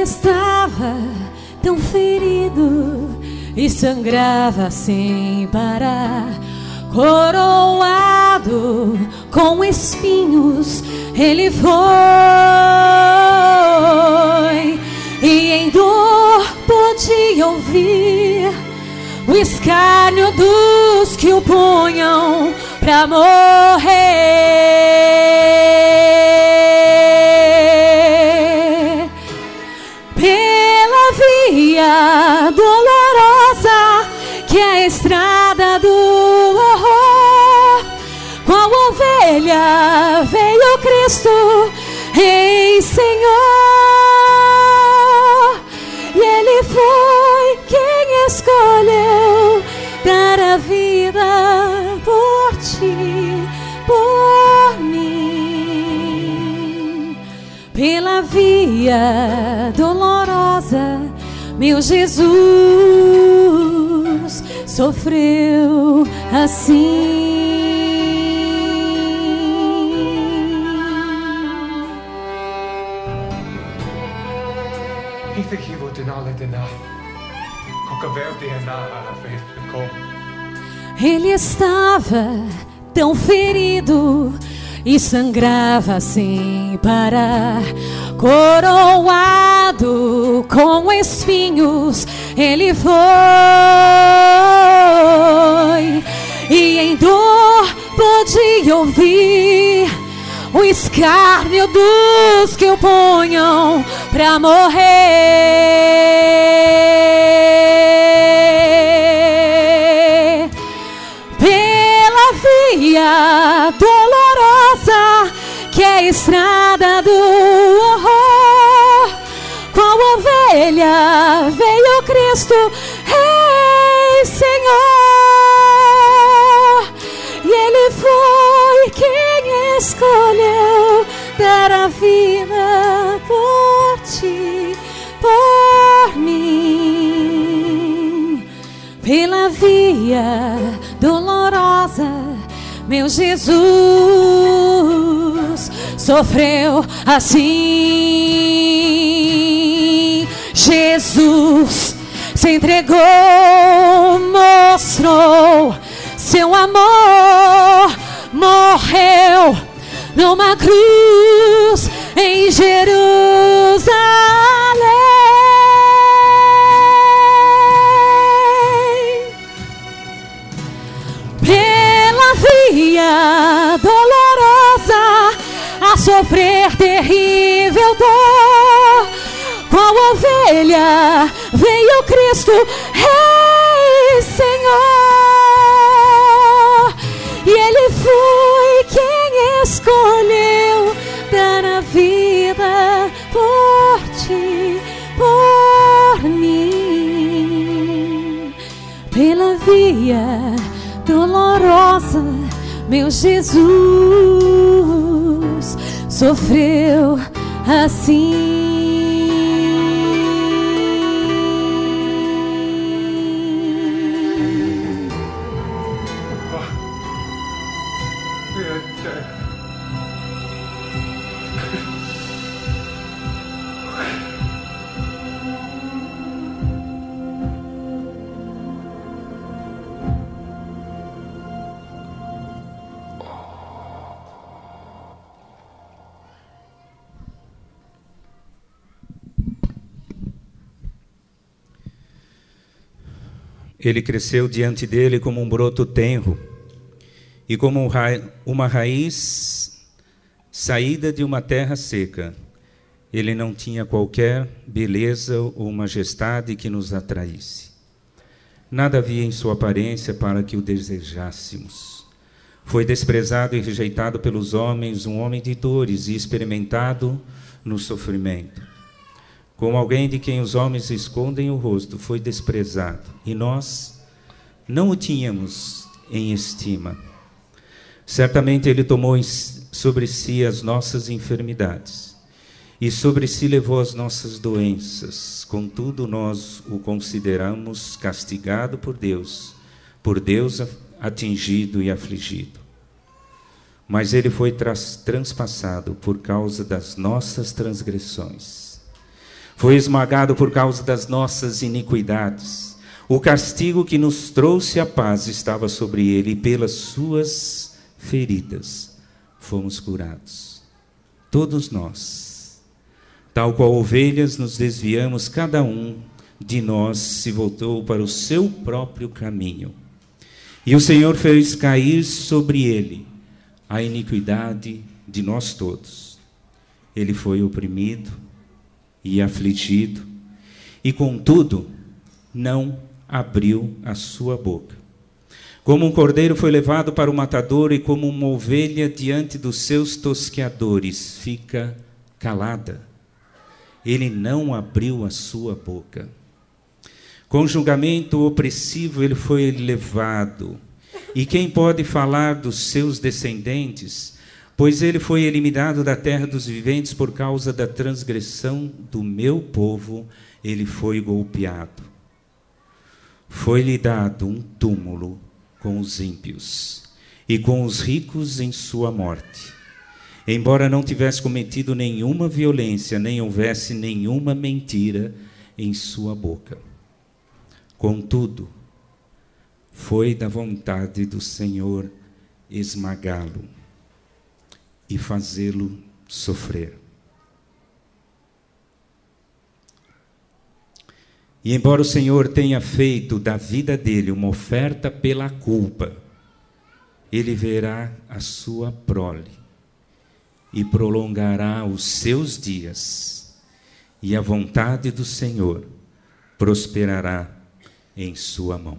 estava tão ferido e sangrava sem parar, coroado com espinhos ele foi, e em dor podia ouvir o escárnio dos que o punham pra morrer. Pela via dolorosa que é a estrada do horror, qual ovelha veio Cristo, Rei Senhor, e Ele foi quem escolheu dar a vida por ti, por mim. Pela via dolorosa, meu Jesus sofreu assim. Ele estava tão ferido e sangrava sem parar, coroado com espinhos ele foi, e em dor podia ouvir o escárnio dos que o punham pra morrer. Pela via dolorosa que é a estrada do horror, qual ovelha veio Cristo, Rei Senhor, e Ele foi quem escolheu dar a vida por ti, por mim. Pela via dolorosa, meu Jesus sofreu assim. Jesus se entregou, mostrou seu amor, morreu numa cruz em Jerusalém. Pela via dolorosa, a sofrer terrível dor, qual ovelha veio Cristo, Rei Senhor, e Ele foi quem escolheu dar a vida por ti, por mim. Pela via dolorosa, meu Jesus sofreu assim. Ele cresceu diante dele como um broto tenro e como uma raiz saída de uma terra seca. Ele não tinha qualquer beleza ou majestade que nos atraísse. Nada havia em sua aparência para que o desejássemos. Foi desprezado e rejeitado pelos homens, um homem de dores e experimentado no sofrimento. Como alguém de quem os homens escondem o rosto, foi desprezado, e nós não o tínhamos em estima. Certamente ele tomou sobre si as nossas enfermidades, e sobre si levou as nossas doenças. Contudo, nós o consideramos castigado por Deus atingido e afligido. Mas ele foi transpassado por causa das nossas transgressões, Foi esmagado por causa das nossas iniquidades. O castigo que nos trouxe a paz estava sobre ele, e pelas suas feridas fomos curados. Todos nós, tal qual ovelhas, nos desviamos, cada um de nós se voltou para o seu próprio caminho. E o Senhor fez cair sobre ele a iniquidade de nós todos. Ele foi oprimido e afligido, e contudo não abriu a sua boca. Como um cordeiro foi levado para o matador, e como uma ovelha diante dos seus tosqueadores fica calada, ele não abriu a sua boca. Com julgamento opressivo ele foi levado. E quem pode falar dos seus descendentes? Pois ele foi eliminado da terra dos viventes por causa da transgressão do meu povo, ele foi golpeado. Foi-lhe dado um túmulo com os ímpios e com os ricos em sua morte. Embora não tivesse cometido nenhuma violência, nem houvesse nenhuma mentira em sua boca. Contudo, foi da vontade do Senhor esmagá-lo e fazê-lo sofrer. E embora o Senhor tenha feito da vida dele uma oferta pela culpa, ele verá a sua prole e prolongará os seus dias, e a vontade do Senhor prosperará em sua mão.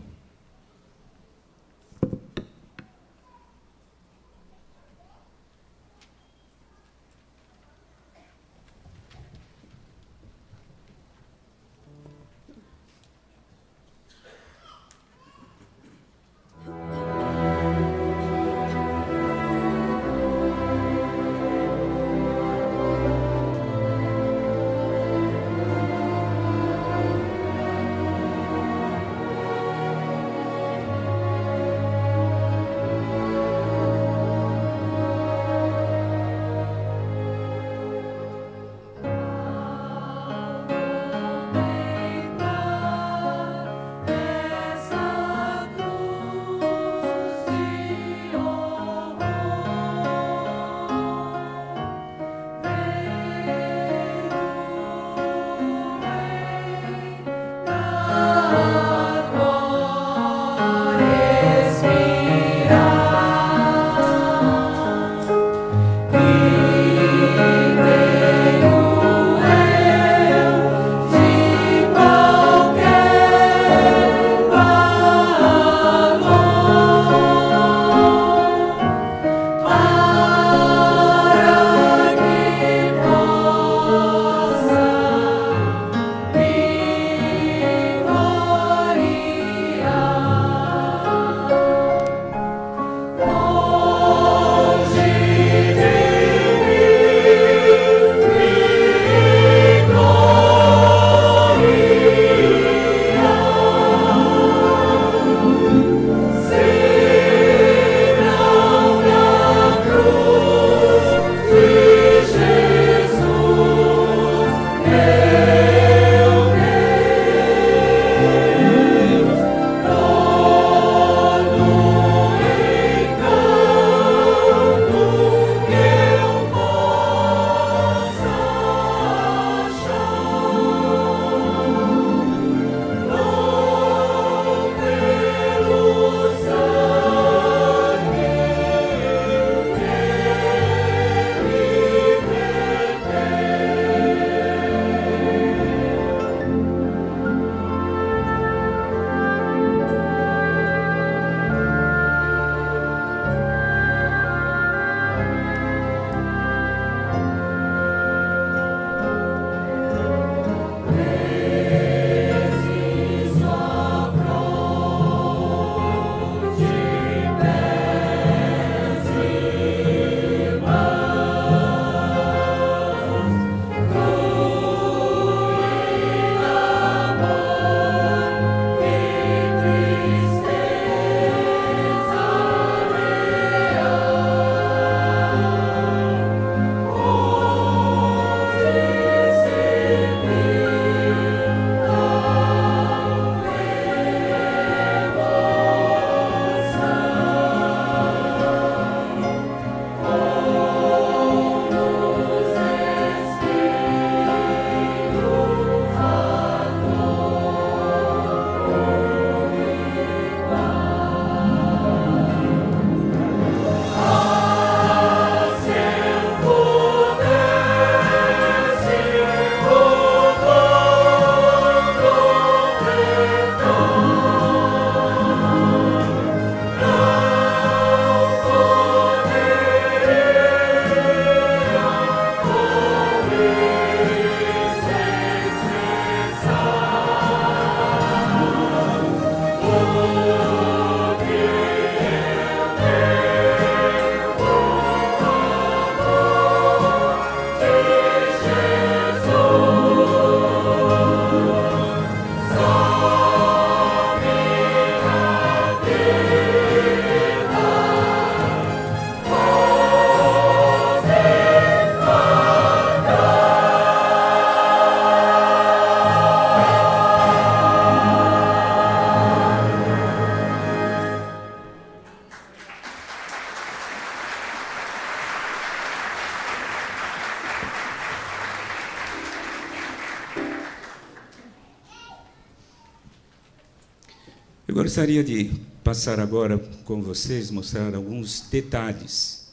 Eu gostaria de passar agora com vocês, mostrar alguns detalhes.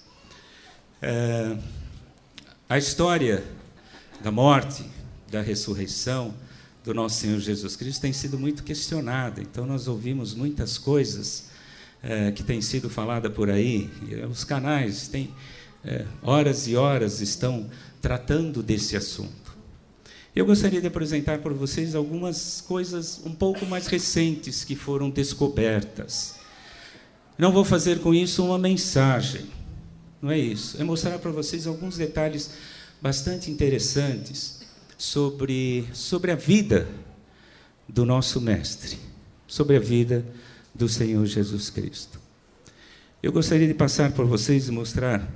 A história da morte, da ressurreição do nosso Senhor Jesus Cristo tem sido muito questionada. Então, nós ouvimos muitas coisas que têm sido faladas por aí. Os canais têm horas e horas estão tratando desse assunto. Eu gostaria de apresentar para vocês algumas coisas um pouco mais recentes que foram descobertas. Não vou fazer com isso uma mensagem, não é isso. É mostrar para vocês alguns detalhes bastante interessantes sobre a vida do nosso Mestre, sobre a vida do Senhor Jesus Cristo. Eu gostaria de passar para vocês e mostrar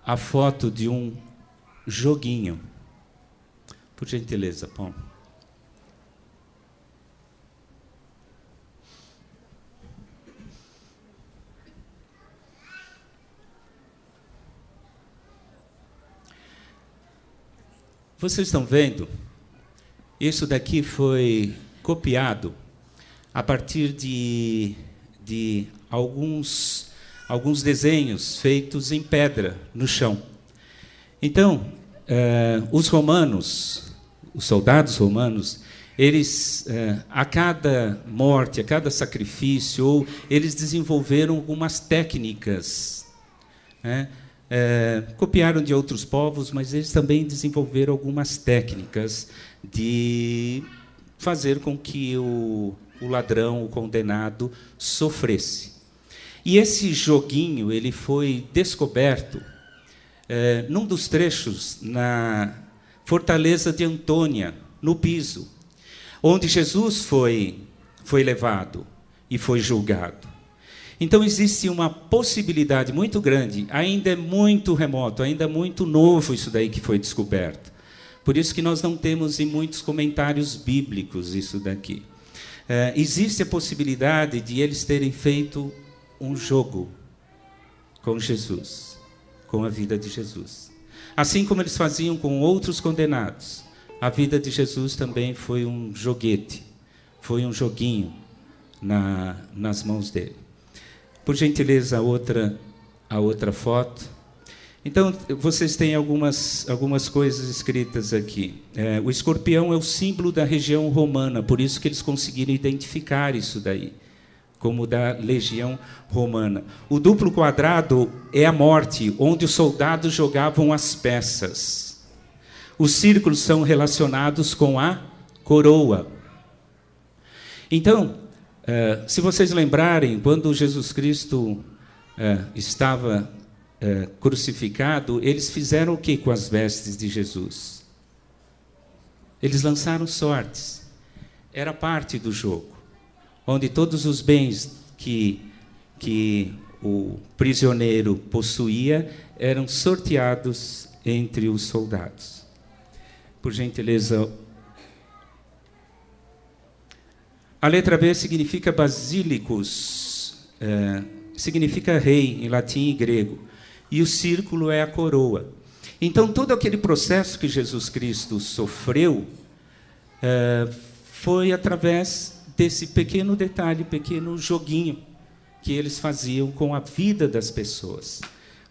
a foto de um joguinho. Por gentileza, Paulo. Vocês estão vendo? Isso daqui foi copiado a partir de alguns desenhos feitos em pedra no chão. Então, os romanos, os soldados romanos, eles, a cada morte, a cada sacrifício, eles desenvolveram algumas técnicas, né? Copiaram de outros povos, mas eles também desenvolveram algumas técnicas de fazer com que o ladrão, o condenado, sofresse. E esse joguinho ele foi descoberto num dos trechos na Fortaleza de Antônia, no Piso, onde Jesus foi levado e foi julgado. Então, existe uma possibilidade muito grande, ainda é muito remoto, ainda é muito novo isso daí que foi descoberto. Por isso que nós não temos em muitos comentários bíblicos isso daqui. Existe a possibilidade de eles terem feito um jogo com Jesus, com a vida de Jesus. Assim como eles faziam com outros condenados, a vida de Jesus também foi um joguete, foi um joguinho nas mãos dele. Por gentileza, a outra foto. Então, vocês têm algumas coisas escritas aqui. O escorpião é o símbolo da região romana, por isso que eles conseguiram identificar isso daí, como da legião romana. O duplo quadrado é a morte, onde os soldados jogavam as peças. Os círculos são relacionados com a coroa. Então, se vocês lembrarem, quando Jesus Cristo estava crucificado, eles fizeram o que com as vestes de Jesus? Eles lançaram sortes. Era parte do jogo, onde todos os bens que o prisioneiro possuía eram sorteados entre os soldados. Por gentileza. A letra B significa basílicos, significa rei, em latim e grego. E o círculo é a coroa. Então, todo aquele processo que Jesus Cristo sofreu foi através desse pequeno detalhe, pequeno joguinho que eles faziam com a vida das pessoas.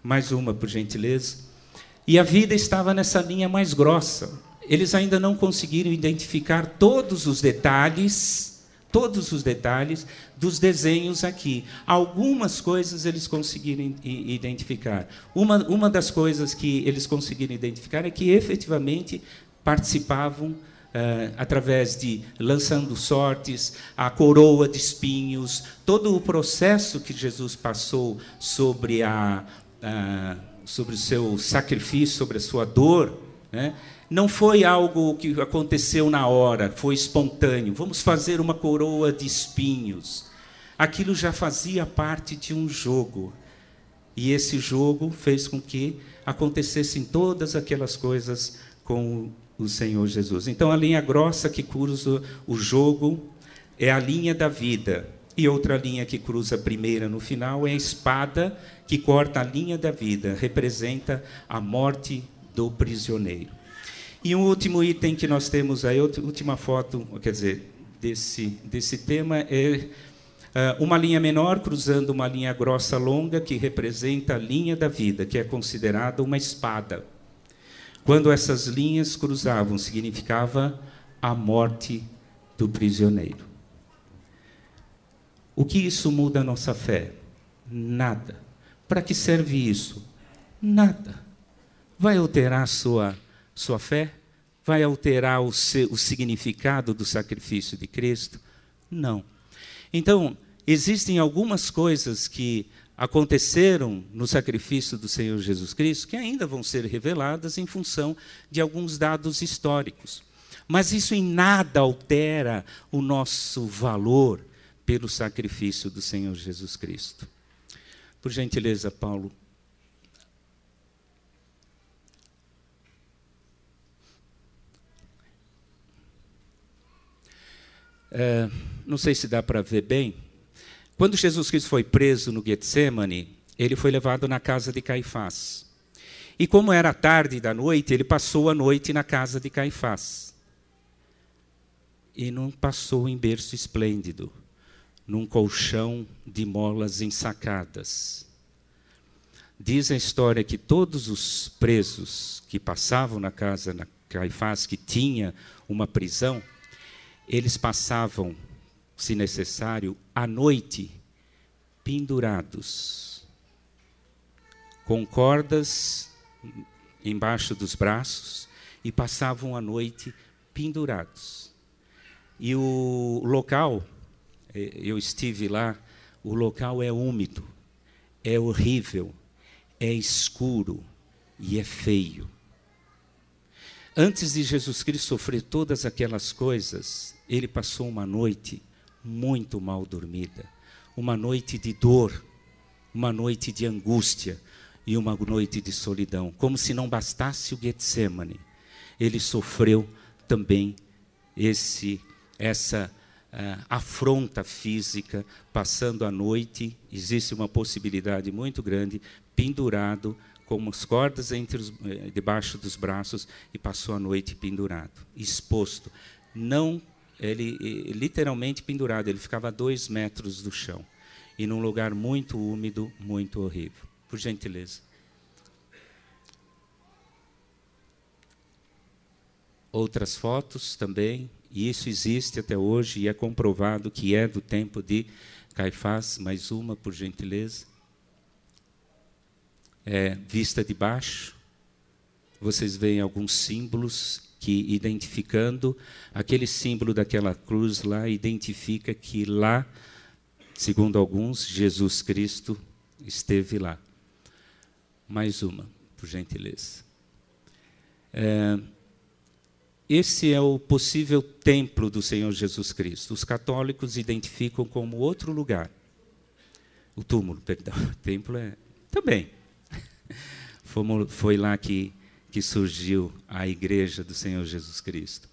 Mais uma, por gentileza. E a vida estava nessa linha mais grossa. Eles ainda não conseguiram identificar todos os detalhes dos desenhos aqui. Algumas coisas eles conseguiram identificar. Uma das coisas que eles conseguiram identificar é que, efetivamente, participavam através de lançando sortes, a coroa de espinhos, todo o processo que Jesus passou sobre o seu sacrifício, sobre a sua dor, né? Não foi algo que aconteceu na hora, foi espontâneo. Vamos fazer uma coroa de espinhos. Aquilo já fazia parte de um jogo. E esse jogo fez com que acontecessem todas aquelas coisas com o Senhor Jesus. Então, a linha grossa que cruza o jogo é a linha da vida. E outra linha que cruza a primeira no final é a espada que corta a linha da vida, representa a morte do prisioneiro. E um último item que nós temos aí, última foto, quer dizer, desse tema é uma linha menor cruzando uma linha grossa longa que representa a linha da vida, que é considerada uma espada. Quando essas linhas cruzavam, significava a morte do prisioneiro. O que isso muda a nossa fé? Nada. Para que serve isso? Nada. Vai alterar a sua fé? Vai alterar o significado do sacrifício de Cristo? Não. Então, existem algumas coisas que aconteceram no sacrifício do Senhor Jesus Cristo que ainda vão ser reveladas em função de alguns dados históricos. Mas isso em nada altera o nosso valor pelo sacrifício do Senhor Jesus Cristo. Por gentileza, Paulo. Não sei se dá para ver bem. Quando Jesus Cristo foi preso no Getsemane, ele foi levado na casa de Caifás. E como era tarde da noite, ele passou a noite na casa de Caifás. E não passou em berço esplêndido, num colchão de molas ensacadas. Diz a história que todos os presos que passavam na casa de Caifás, que tinha uma prisão, eles passavam, se necessário, à noite, pendurados, com cordas embaixo dos braços, e passavam a noite pendurados. E o local, eu estive lá, o local é úmido, é horrível, é escuro e é feio. Antes de Jesus Cristo sofrer todas aquelas coisas, ele passou uma noite muito mal dormida, uma noite de dor, uma noite de angústia e uma noite de solidão. Como se não bastasse o Getsemane, ele sofreu também essa afronta física, passando a noite, existe uma possibilidade muito grande, pendurado, com as cordas debaixo dos braços, e passou a noite pendurado, exposto. Não, ele literalmente pendurado, ele ficava a 2 metros do chão, e num lugar muito úmido, muito horrível. Por gentileza. Outras fotos também, e isso existe até hoje, e é comprovado que é do tempo de Caifás. Mais uma, por gentileza. Vista de baixo, vocês veem alguns símbolos que, identificando aquele símbolo daquela cruz lá, identifica que lá, segundo alguns, Jesus Cristo esteve lá. Mais uma, por gentileza. Esse é o possível templo do Senhor Jesus Cristo. Os católicos identificam como outro lugar. O túmulo, perdão. O templo também. Foi lá que surgiu a igreja do Senhor Jesus Cristo.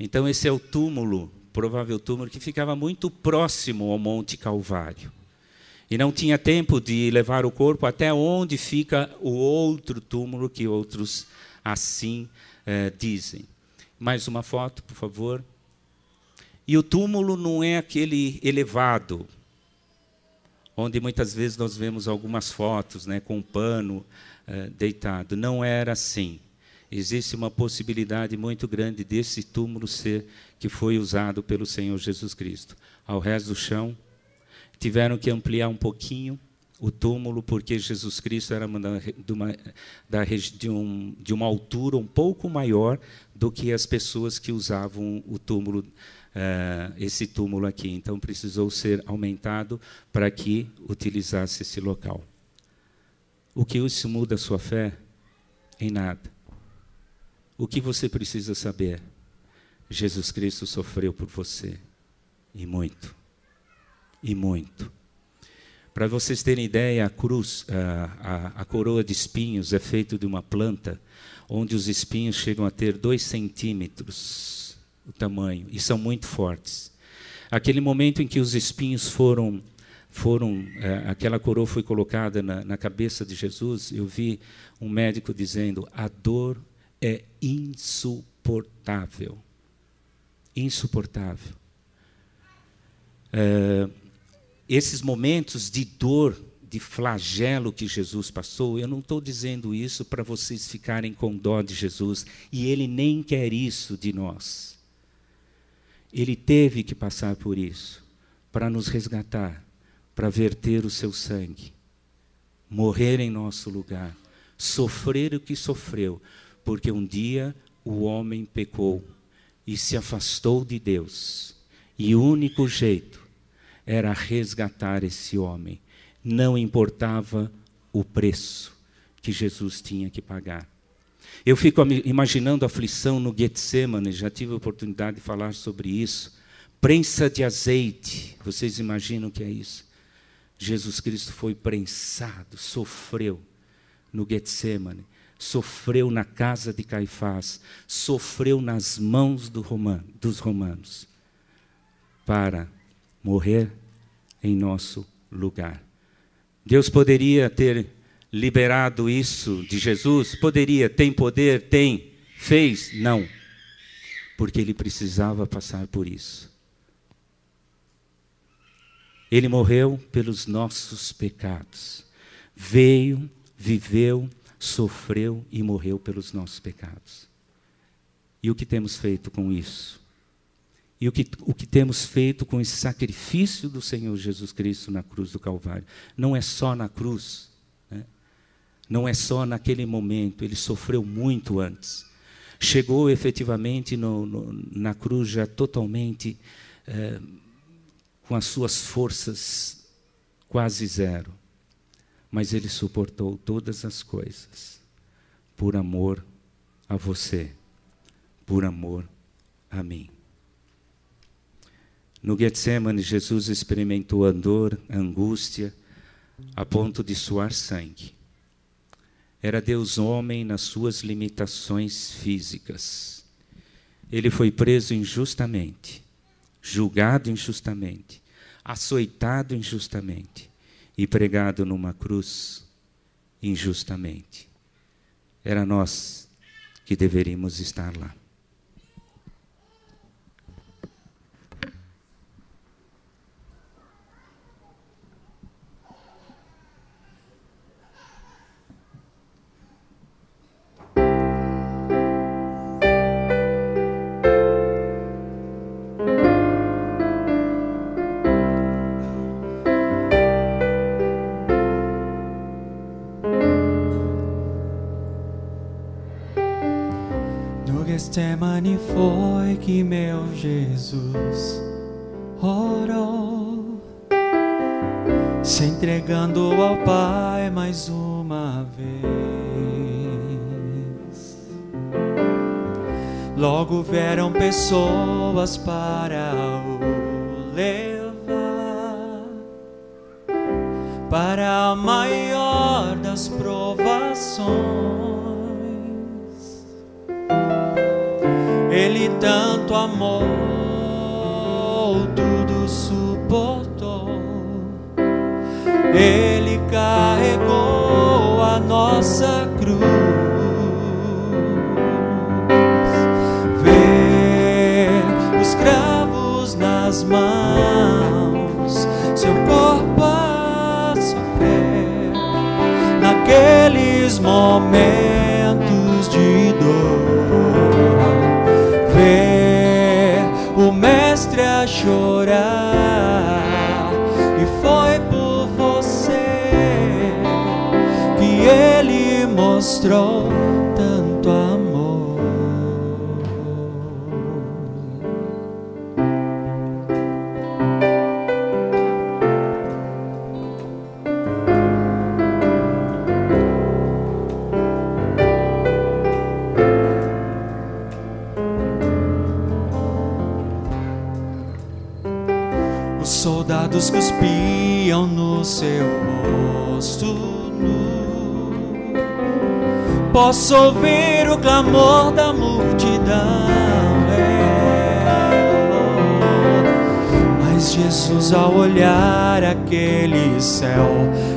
Então, esse é o túmulo, provável túmulo, que ficava muito próximo ao Monte Calvário. E não tinha tempo de levar o corpo até onde fica o outro túmulo, que outros assim dizem. Mais uma foto, por favor. E o túmulo não é aquele elevado, onde muitas vezes nós vemos algumas fotos, né, com um pano deitado. Não era assim. Existe uma possibilidade muito grande desse túmulo ser que foi usado pelo Senhor Jesus Cristo. Ao resto do chão, tiveram que ampliar um pouquinho o túmulo, porque Jesus Cristo era de uma altura um pouco maior do que as pessoas que usavam o túmulo, esse túmulo aqui. Então, precisou ser aumentado para que utilizasse esse local. O que isso muda a sua fé? Em nada. O que você precisa saber? Jesus Cristo sofreu por você. E muito. E muito. Para vocês terem ideia, a cruz, a coroa de espinhos é feita de uma planta onde os espinhos chegam a ter 2 centímetros o tamanho, e são muito fortes. Aquele momento em que os espinhos aquela coroa foi colocada na cabeça de Jesus, eu vi um médico dizendo: a dor é insuportável. Insuportável. Esses momentos de dor, de flagelo que Jesus passou, eu não estou dizendo isso para vocês ficarem com dó de Jesus, e Ele nem quer isso de nós. Ele teve que passar por isso, para nos resgatar, para verter o seu sangue, morrer em nosso lugar, sofrer o que sofreu, porque um dia o homem pecou e se afastou de Deus, e o único jeito era resgatar esse homem. Não importava o preço que Jesus tinha que pagar. Eu fico imaginando a aflição no Getsemane, já tive a oportunidade de falar sobre isso. Prensa de azeite, vocês imaginam o que é isso? Jesus Cristo foi prensado, sofreu no Getsemane, sofreu na casa de Caifás, sofreu nas mãos dos romanos, para morrer em nosso lugar. Deus poderia ter liberado isso de Jesus? Poderia. Tem poder? Tem. Fez? Não. Porque Ele precisava passar por isso. Ele morreu pelos nossos pecados. Veio, viveu, sofreu e morreu pelos nossos pecados. E o que temos feito com isso? E o que temos feito com esse sacrifício do Senhor Jesus Cristo na cruz do Calvário? Não é só na cruz, né? Não é só naquele momento, Ele sofreu muito antes. Chegou efetivamente na cruz já totalmente com as suas forças quase zero. Mas Ele suportou todas as coisas por amor a você, por amor a mim. No Getsemane, Jesus experimentou a dor, a angústia, a ponto de suar sangue. Era Deus homem nas suas limitações físicas. Ele foi preso injustamente, julgado injustamente, açoitado injustamente e pregado numa cruz injustamente. Era nós que deveríamos estar lá. Getsemane foi que meu Jesus orou, se entregando ao Pai mais uma vez. Logo vieram pessoas para o levar para a maior das provações. Ele tanto amou, tudo suportou. Ele carregou a nossa cruz. Ver os cravos nas mãos, seu corpo a sofrer, naqueles momentos de dor. Ver o mestre a chorar, e foi por você que ele mostrou tanto amor. Os soldados cuspiam no seu rosto nu. Posso ouvir o clamor da multidão, mas Jesus, ao olhar aquele céu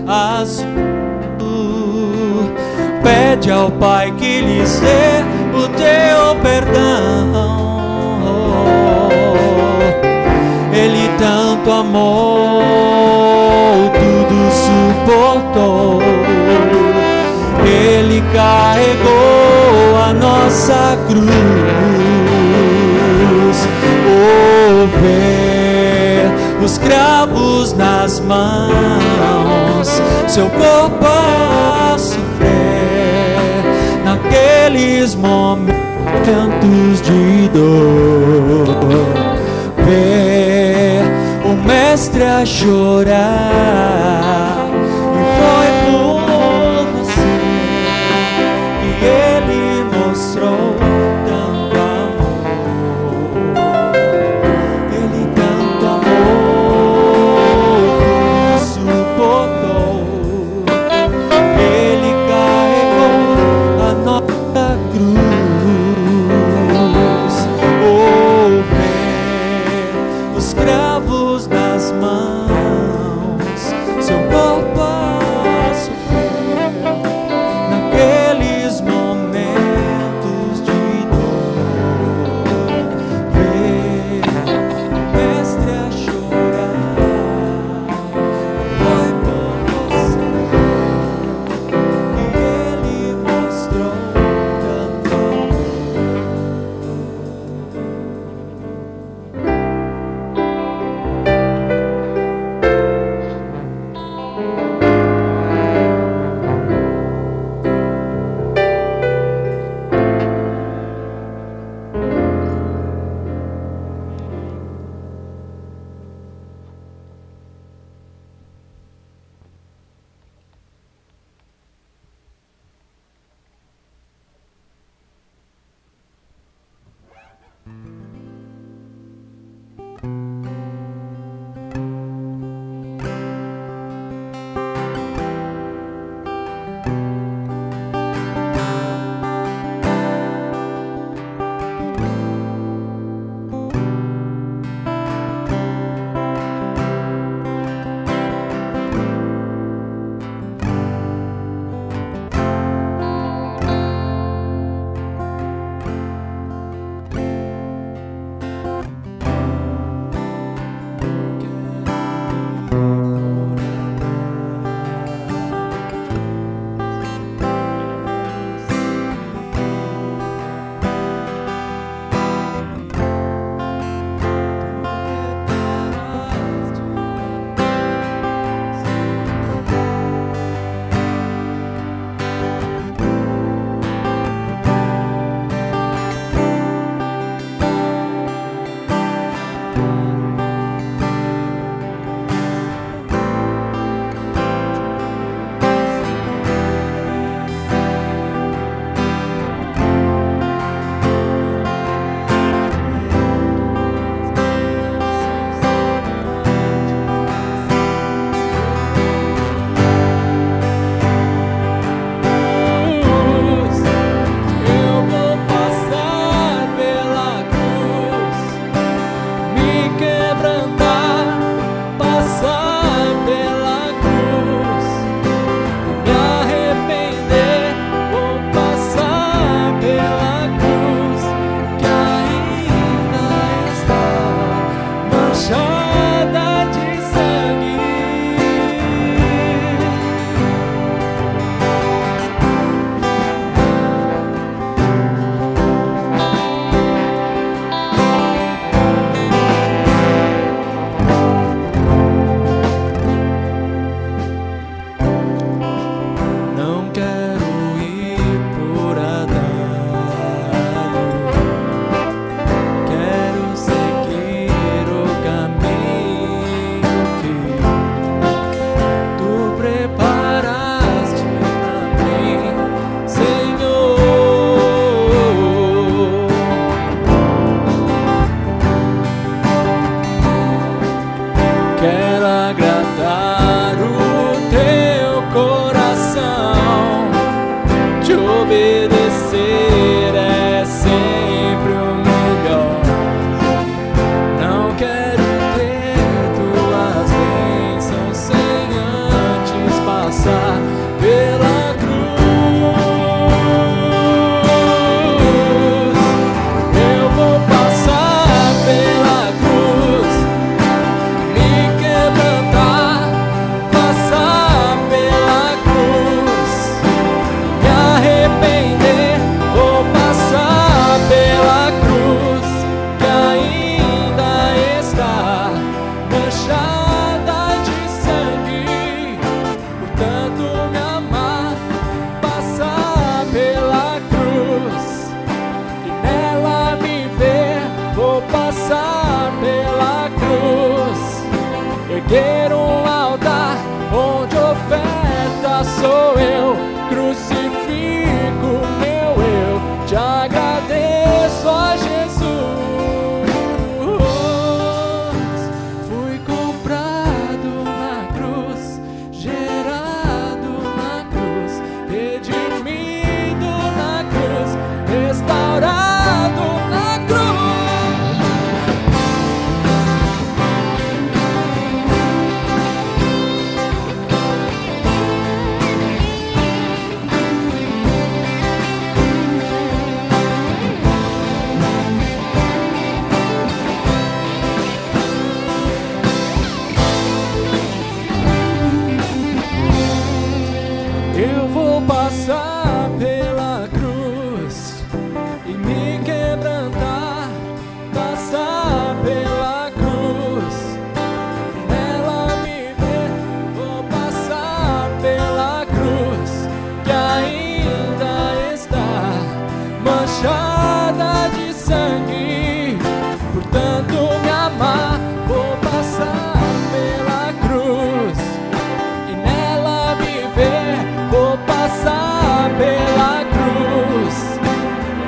azul, pede ao Pai que lhes dê o teu perdão. Ele tanto amou, tudo suportou. Ele carregou a nossa cruz. Ver os cravos nas mãos, seu corpo a sofrer naqueles momentos de dor. Ver o mestre a chorar, e foi por você que ele mostrou tanto amor. Ele tanto amor, suportou. Ele carregou a nossa cruz. Ver os cravos nas mãos, seu corpo a sofrer naqueles momentos de dor. Ver o mestre a chorar, foi por você que ele mostrou tanto obedecer é sempre o melhor. Não quero ter tuas bênçãos sem antes passar pela cruz. sou eu, crucifico meu eu, te agradeço, ó Jesus. Fui comprado na cruz, gerado na cruz, redimido na cruz, restaurado na cruz. Eu vou passar pela cruz e me quebrantar, passar pela cruz, ela me ver. Vou passar pela cruz que ainda está manchada de sangue, por tanto me amar. Vou passar pela cruz e nela me ver. Vou passar pela cruz,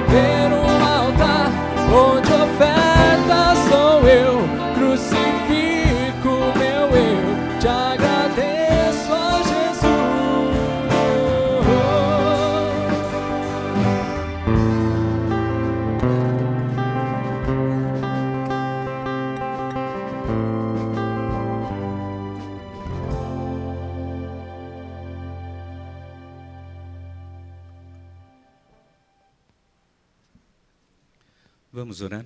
ver um altar onde oferta sou eu, crucifico meu eu, te agradeço, ó Jesus. Vamos orar?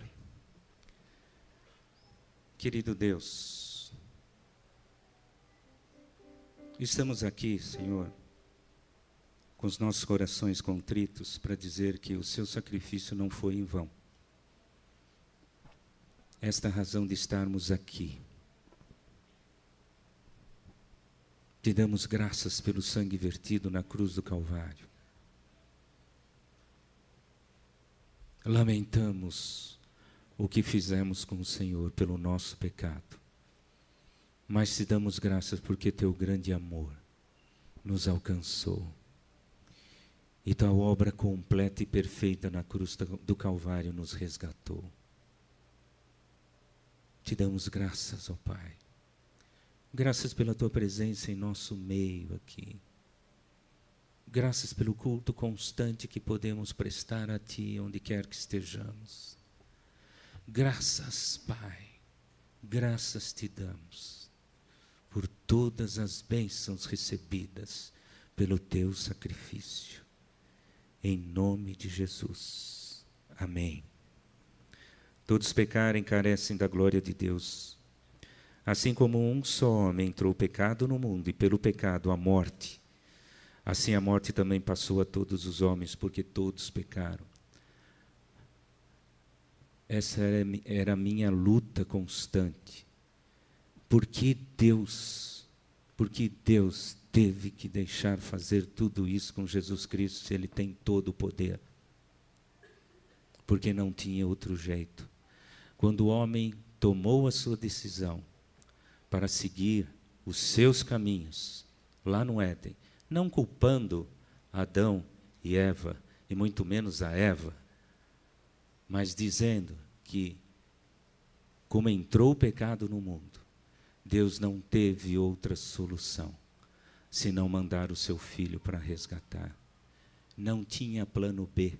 Querido Deus, estamos aqui, Senhor, com os nossos corações contritos para dizer que o seu sacrifício não foi em vão. Esta é a razão de estarmos aqui. Te damos graças pelo sangue vertido na cruz do Calvário. Lamentamos o que fizemos com o Senhor pelo nosso pecado, mas te damos graças porque teu grande amor nos alcançou e tua obra completa e perfeita na cruz do Calvário nos resgatou. Te damos graças, ó Pai, graças pela tua presença em nosso meio aqui. Graças pelo culto constante que podemos prestar a Ti, onde quer que estejamos. Graças, Pai, graças te damos por todas as bênçãos recebidas pelo Teu sacrifício. Em nome de Jesus. Amém. Todos pecaram e carecem da glória de Deus. Assim como um só homem entrou o pecado no mundo, e pelo pecado a morte, assim a morte também passou a todos os homens, porque todos pecaram. Essa era a minha luta constante. Por que Deus teve que deixar fazer tudo isso com Jesus Cristo, se Ele tem todo o poder? Porque não tinha outro jeito. Quando o homem tomou a sua decisão para seguir os seus caminhos, lá no Éden, não culpando Adão e Eva, e muito menos a Eva, mas dizendo que, como entrou o pecado no mundo, Deus não teve outra solução, senão mandar o seu filho para resgatar. Não tinha plano B.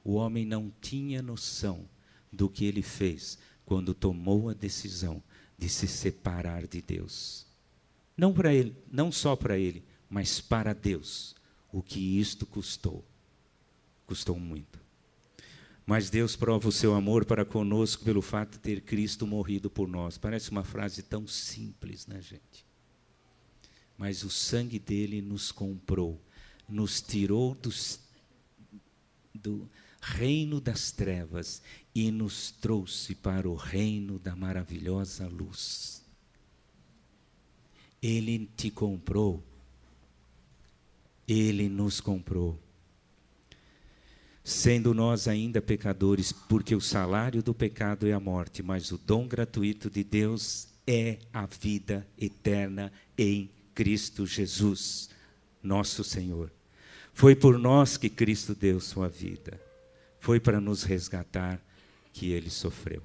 O homem não tinha noção do que ele fez quando tomou a decisão de se separar de Deus. Não para ele, não só para ele, mas para Deus. O que isto custou? Custou muito. Mas Deus prova o seu amor para conosco pelo fato de ter Cristo morrido por nós. Parece uma frase tão simples, né, gente? Mas o sangue dele nos comprou, nos tirou do reino das trevas e nos trouxe para o reino da maravilhosa luz. Ele te comprou, Ele nos comprou, sendo nós ainda pecadores, porque o salário do pecado é a morte, mas o dom gratuito de Deus é a vida eterna em Cristo Jesus, nosso Senhor. Foi por nós que Cristo deu sua vida. Foi para nos resgatar que ele sofreu.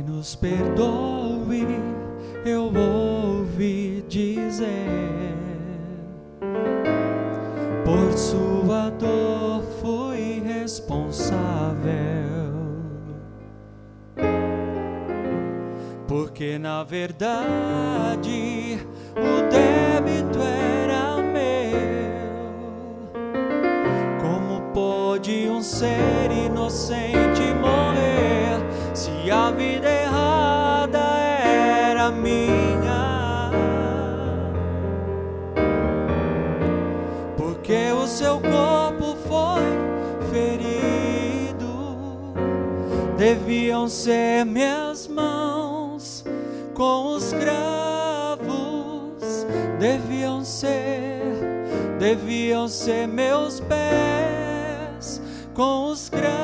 Nos perdoe, eu ouvi dizer, por sua dor fui responsável, porque na verdade o débito era meu. Como pôde um ser inocente morrer se a vida errada era minha? Porque o seu corpo foi ferido, deviam ser minhas mãos com os cravos, deviam ser meus pés com os cravos,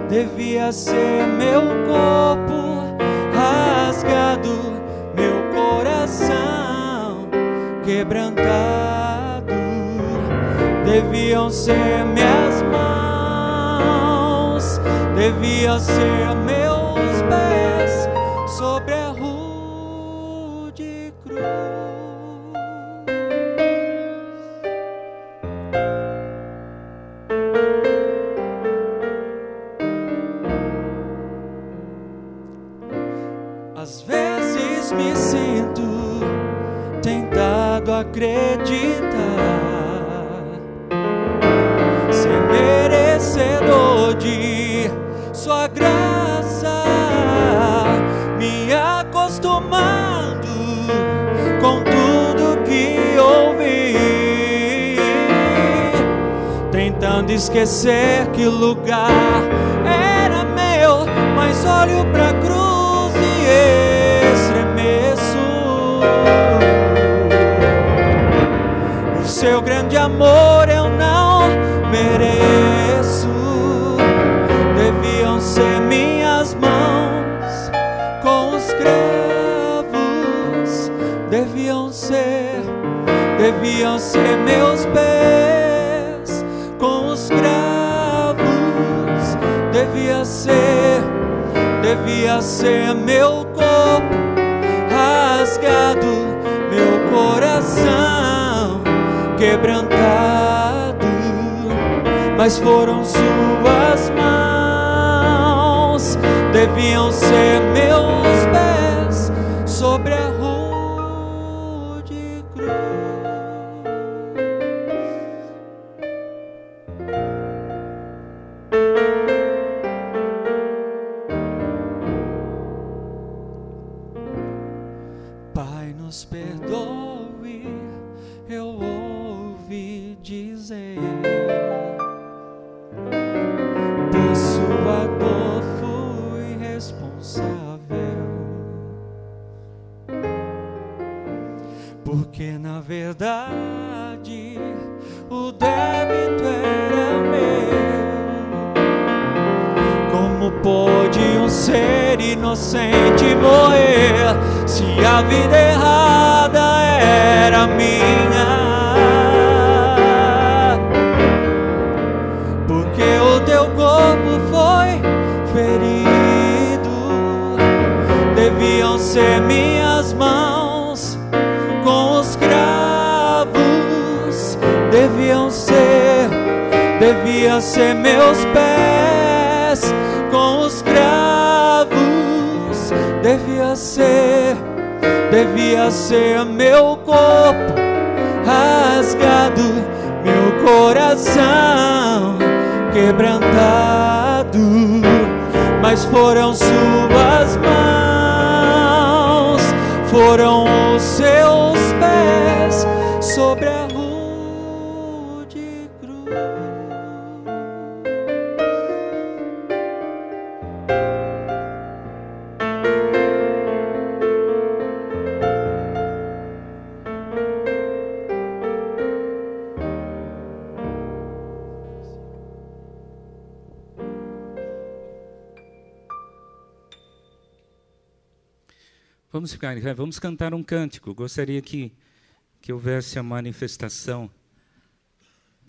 devia ser meu corpo rasgado, meu coração quebrantado, deviam ser minhas mãos, deviam ser meus pés sobre a rude cruz. Às vezes me sinto tentado a acreditar ser merecedor de sua graça, me acostumando com tudo que ouvi, tentando esquecer que o lugar era meu, mas olho pra cruz estremeço. O seu grande amor eu não mereço. Deviam ser minhas mãos com os cravos, deviam ser meus pés com os cravos, devia ser meu corpo rasgado, meu coração quebrantado, mas foram suas mãos, deviam ser meus pés sobre a rude cruz. Pai, nos perdoe, eu ouvi dizer, por sua dor fui responsável, porque na verdade o débito era meu. Como pôde um ser inocente morrer se a vida errada era minha? Porque o teu corpo foi ferido, deviam ser minhas mãos com os cravos, deviam ser meus pés com os cravos, devia ser meu corpo rasgado, meu coração quebrantado, mas foram suas mãos foram os seus pés sobre a rude cruz. Vamos ficar, vamos cantar um cântico. Gostaria que houvesse a manifestação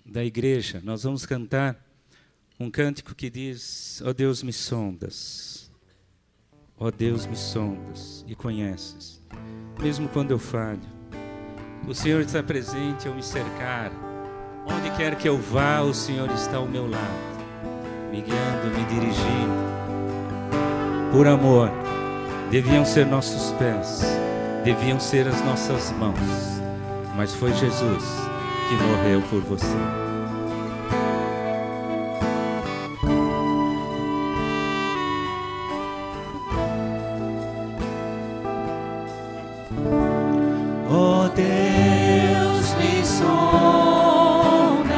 da igreja. Nós vamos cantar um cântico que diz: ó Deus, me sondas. Ó Deus, me sondas e conheces. Mesmo quando eu falho, o Senhor está presente ao me cercar. Onde quer que eu vá, o Senhor está ao meu lado, me guiando, me dirigindo. Por amor, deviam ser nossos pés, deviam ser as nossas mãos, mas foi Jesus que morreu por você. Oh Deus, me sondas,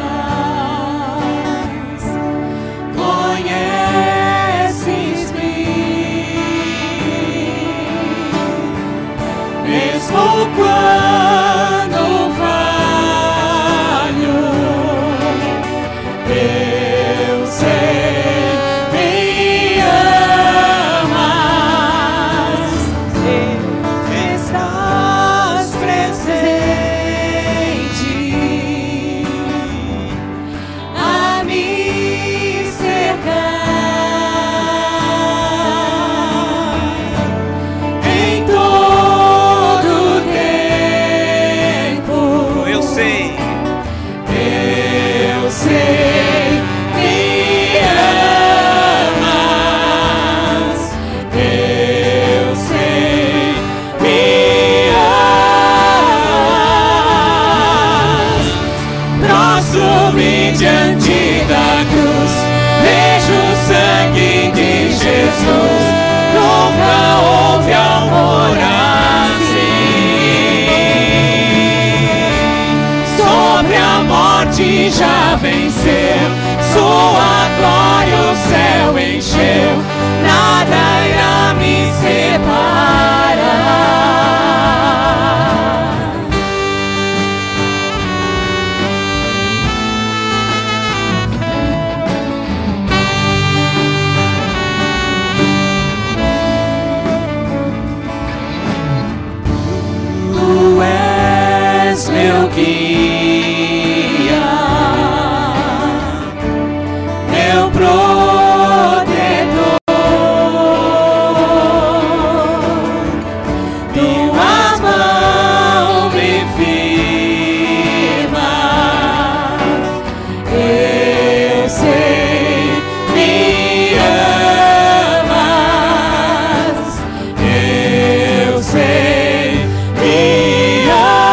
mesmo quando falho, eu sei, me amas, estás presente a me cercar. Diante da cruz, vejo o sangue de Jesus. Nunca houve amor assim. Sobre a morte já venceu, sua glória o céu encheu. Nada irá me separar. Meu guia, meu protetor, tua mão me firma, eu sei, me amas, eu sei, me amas.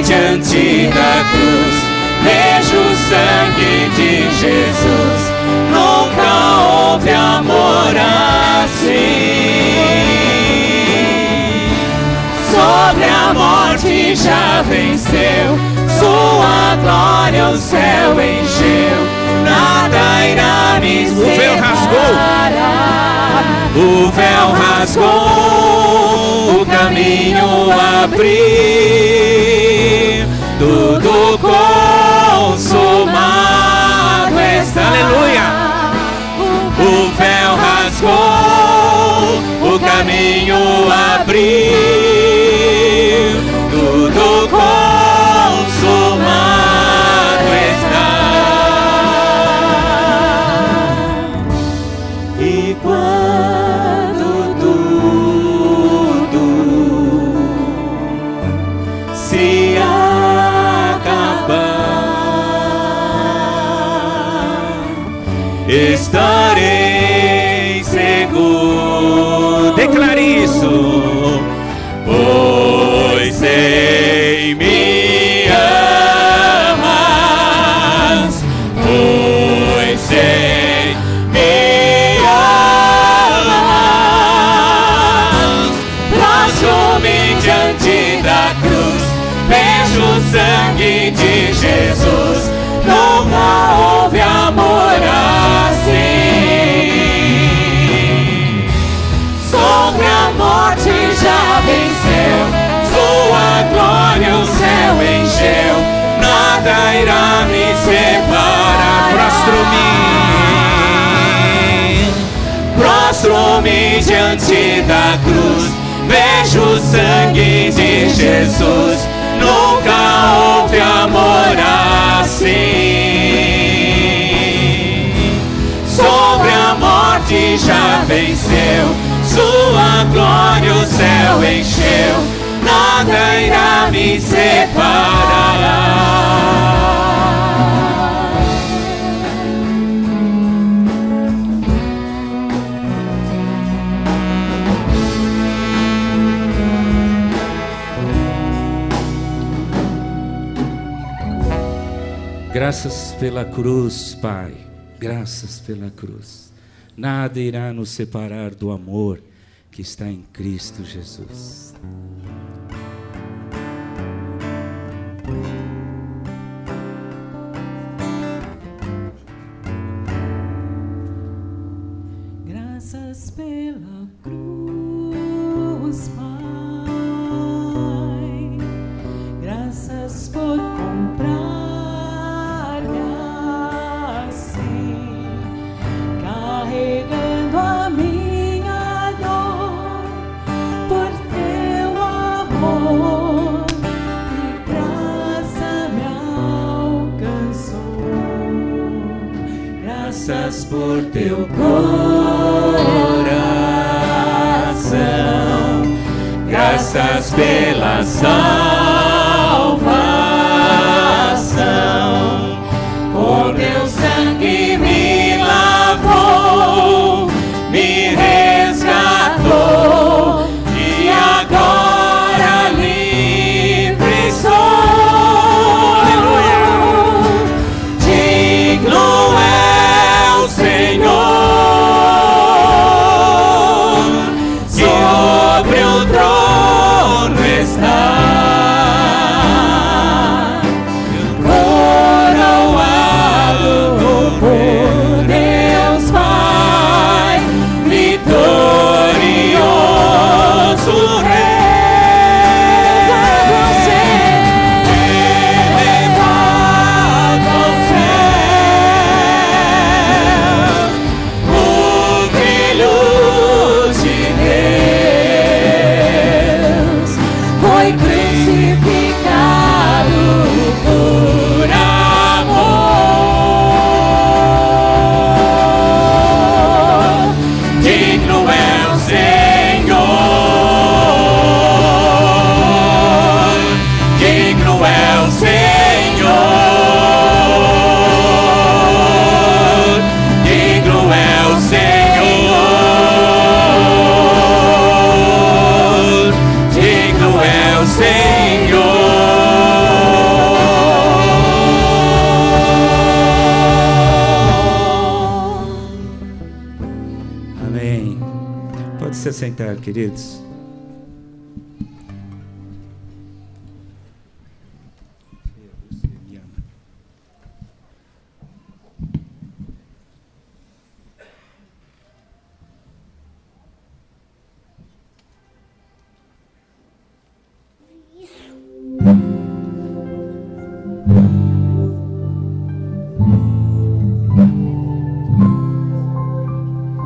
Diante da cruz, vejo o sangue de Jesus. Nunca houve amor assim. Sobre a morte já venceu, sua glória o céu encheu. Nada irá me separar. O véu rasgou, o caminho abriu, tudo consumado está. Aleluia! O véu rasgou, o caminho abriu, tudo consumado está. E quando tudo se acabar, estarei seguro. Declare isso. Pois sei, me amas. Pois sei, me amas. de Jesus. Nunca houve amor assim. Sobre a morte já venceu, sua glória o céu encheu. Nada irá me separar. Prostro-me diante da cruz, vejo o sangue de Jesus. Nunca houve amor assim. Sobre a morte já venceu, sua glória o céu encheu. Nada irá me separar. Graças pela cruz, Pai, graças pela cruz. Nada irá nos separar do amor que está em Cristo Jesus. Graças pela cruz, Pai, graças por comprar carregando a minha dor, por teu amor e graça me alcançou. Graças por teu coração, graças pela salvação, por teu sangue me lavou, me resgatou, e agora livre sou. Digno é o Senhor, sobre o trono está. Se sentar, queridos.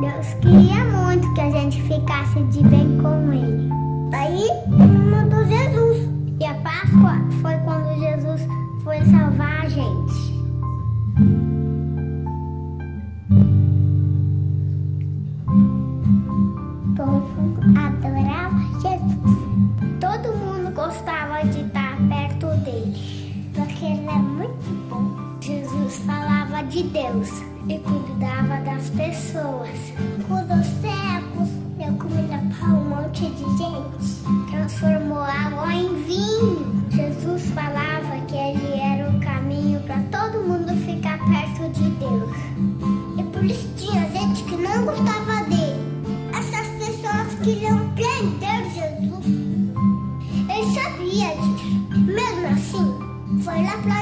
Deus queria muito que a gente ficasse de bem com Ele. Daí Ele mandou Jesus. E a Páscoa foi quando Jesus foi salvar a gente. Todo mundo adorava Jesus. Todo mundo gostava de estar perto dele, porque ele é muito bom. Jesus falava de Deus e cuidava das pessoas. Curou cegos, deu comida para um monte de gente, transformou água em vinho. Jesus falava que ele era o caminho para todo mundo ficar perto de Deus. E por isso tinha gente que não gostava dele. Essas pessoas queriam prender Jesus. Ele sabia disso. Mesmo assim, foi lá para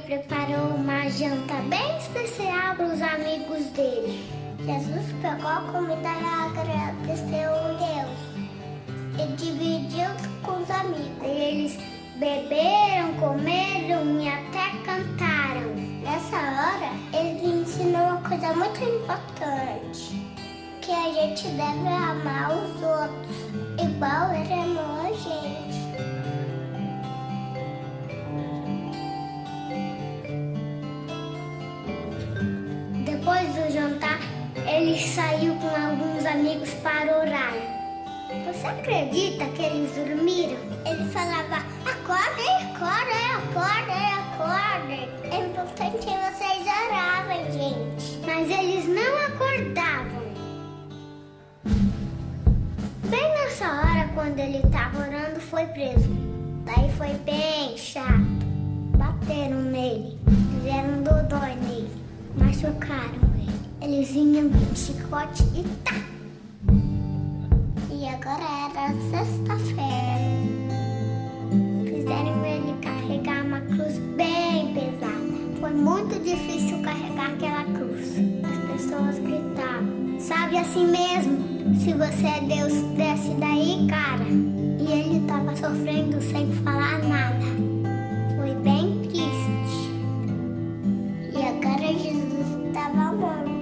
preparou uma janta bem especial para os amigos dele. Jesus pegou a comida e agradeceu a Deus. Ele dividiu com os amigos. Eles beberam, comeram e até cantaram. Nessa hora, ele ensinou uma coisa muito importante. Que a gente deve amar os outros, igual ele amou a gente. Depois do jantar, ele saiu com alguns amigos para orar. Você acredita que eles dormiram? Ele falava, acordem, acordem, acordem, acordem. É importante que vocês orarem, gente. Mas eles não acordavam. Bem nessa hora, quando ele estava orando, foi preso. Daí foi bem chato. Bateram nele, fizeram dodói nele, machucaram ele. Eles vinham com chicote e tá. E agora era sexta-feira. Fizeram ele carregar uma cruz bem pesada. Foi muito difícil carregar aquela cruz. As pessoas gritavam, sabe assim mesmo? Se você é Deus, desce daí, cara. E ele estava sofrendo sem falar nada. Foi bem triste. E agora Jesus estava morto.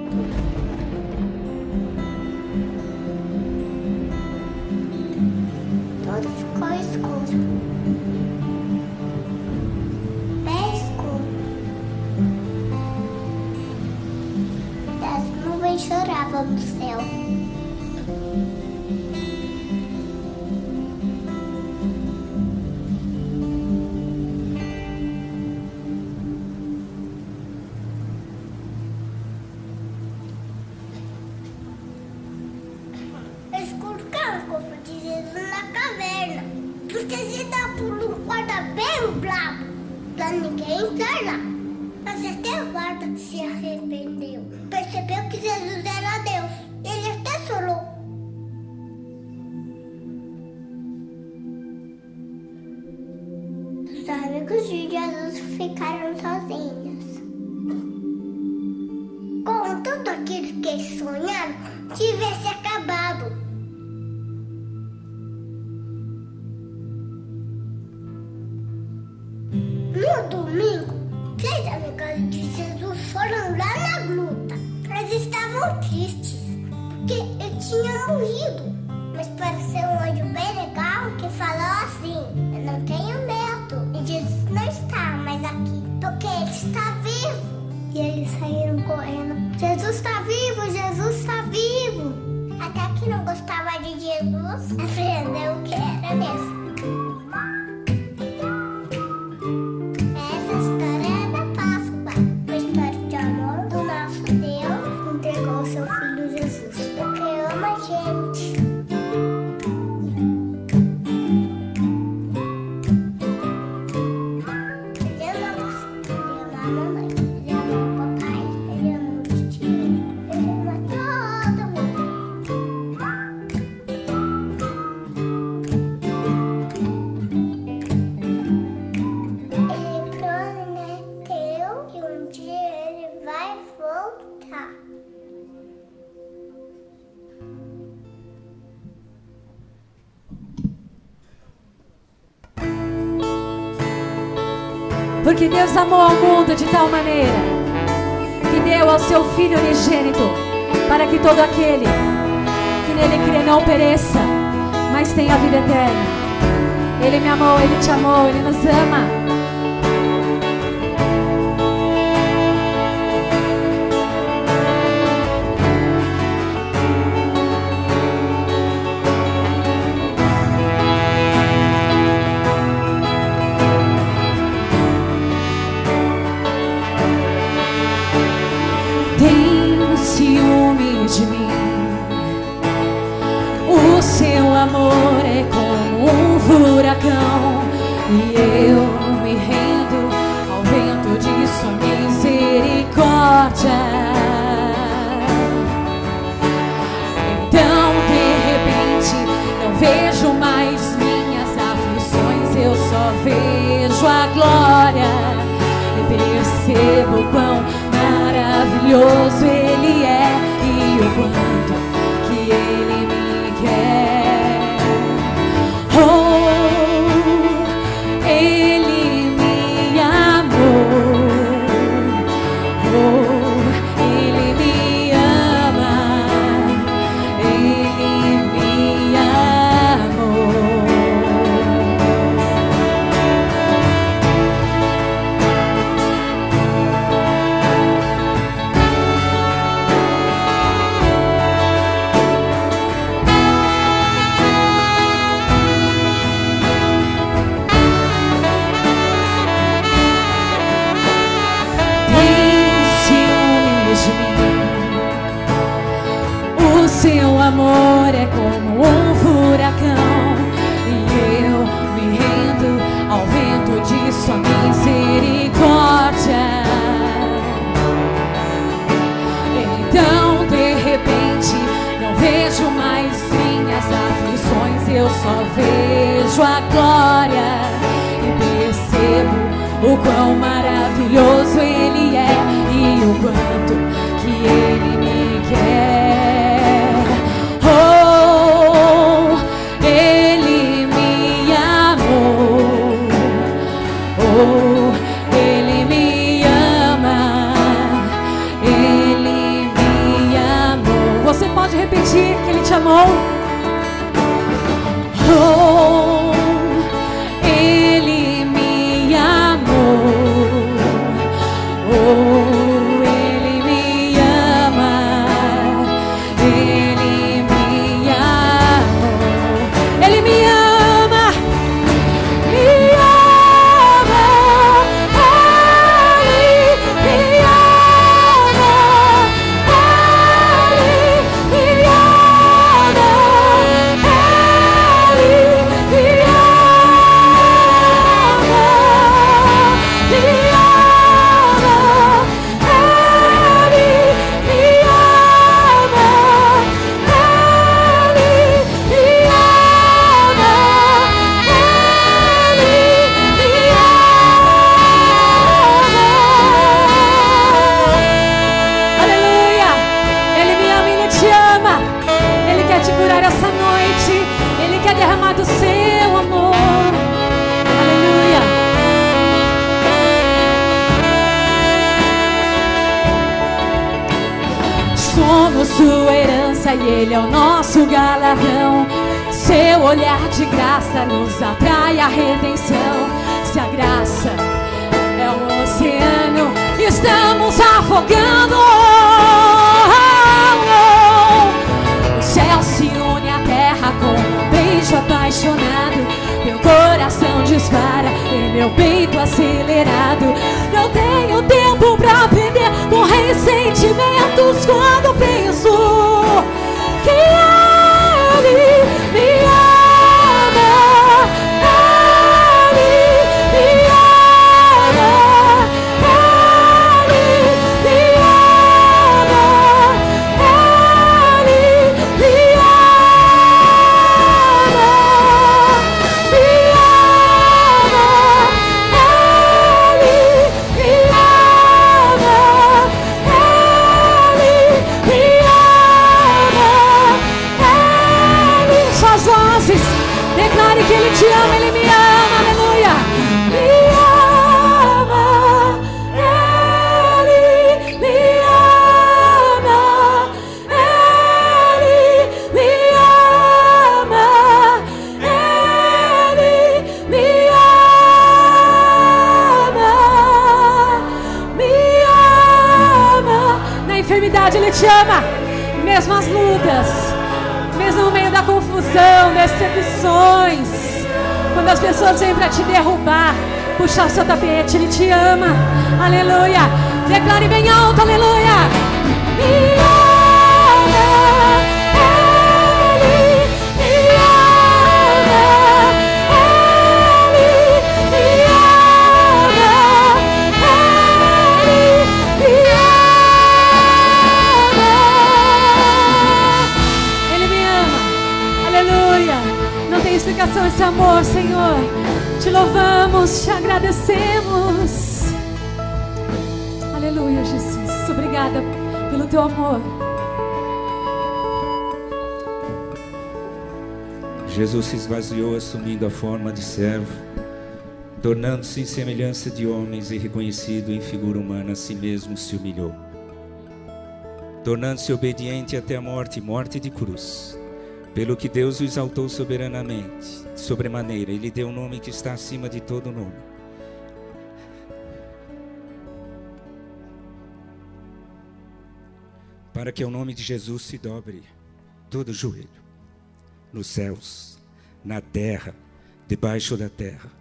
Tudo ficou escuro. Bem escuro. As nuvens choravam no céu. Ninguém entrar lá. Mas até o guarda se arrependeu. Percebeu que Jesus era Deus. Ele até chorou. Os amigos de Jesus ficaram sozinhos. Com tudo aquilo que eles sonharam, tivesse acabado. No domingo, 3 amigos de Jesus foram lá na gruta. Eles estavam tristes, porque ele tinha morrido. Mas pareceu um anjo bem legal que falou assim, eu não tenho medo. E Jesus não está mais aqui, porque ele está vivo. E eles saíram correndo, Jesus está vivo, Jesus está vivo. Até que não gostava de Jesus, aprendeu o que era mesmo. Seu filho Jesus, porque ama a gente. Ele ama você, ele ama a mamãe, ele ama o papai, ele ama o tio, ele ama todo mundo. Ele prometeu que um dia ele vai voltar. Porque Deus amou ao mundo de tal maneira que deu ao seu Filho unigênito, para que todo aquele que nele crê não pereça, mas tenha a vida eterna. Ele me amou, Ele te amou, Ele nos ama. Ciúme de mim, o seu amor é como um furacão e eu me rendo ao vento de sua misericórdia. Então de repente não vejo mais minhas aflições, eu só vejo a glória. maravilhoso Ele é e o quanto que Ele me quer. Oh, Ele me amou. Oh, Ele me ama. Ele me amou. Seu amor é como um furacão e eu me rendo ao vento de sua misericórdia. Então de repente não vejo mais minhas aflições, eu só vejo a glória e percebo o quão maravilhoso Ele é e o quanto que Ele me quer. Oh, Ele me amou. Oh, Ele me ama. Ele me amou. Você pode repetir que Ele te amou? Oh, Ele me amou. Oh, sua herança e Ele é o nosso galardão. Seu olhar de graça nos atrai à redenção. Se a graça é um oceano, estamos afogando. O céu se une à terra com um beijo apaixonado. Meu coração dispara em meu peito acelerado. Não tenho tempo pra perder com ressentimentos quando penso que Ele me ama. Ele me ama. Ele me ama. Ele me declare que Ele te ama, Ele me ama, aleluia. Me ama, Ele me ama, Ele me ama, Ele me ama. Na enfermidade Ele te ama, mesmo as lutas, mesmo no meio da confusão, decepções, quando as pessoas vêm para te derrubar, puxar o seu tapete, Ele te ama, aleluia. Declare bem alto, aleluia. Me ama, Ele me ama, Ele me ama, Ele me ama. Ele me ama, aleluia. Não tem explicação esse amor, Senhor. Te louvamos, te agradecemos. Aleluia, Jesus. Obrigada pelo teu amor. Jesus se esvaziou, assumindo a forma de servo, tornando-se em semelhança de homens e reconhecido em figura humana, a si mesmo se humilhou, tornando-se obediente até a morte, morte de cruz. Pelo que Deus o exaltou soberanamente, sobremaneira, e lhe deu um nome que está acima de todo nome. Para que ao nome de Jesus se dobre todo joelho, nos céus, na terra, debaixo da terra,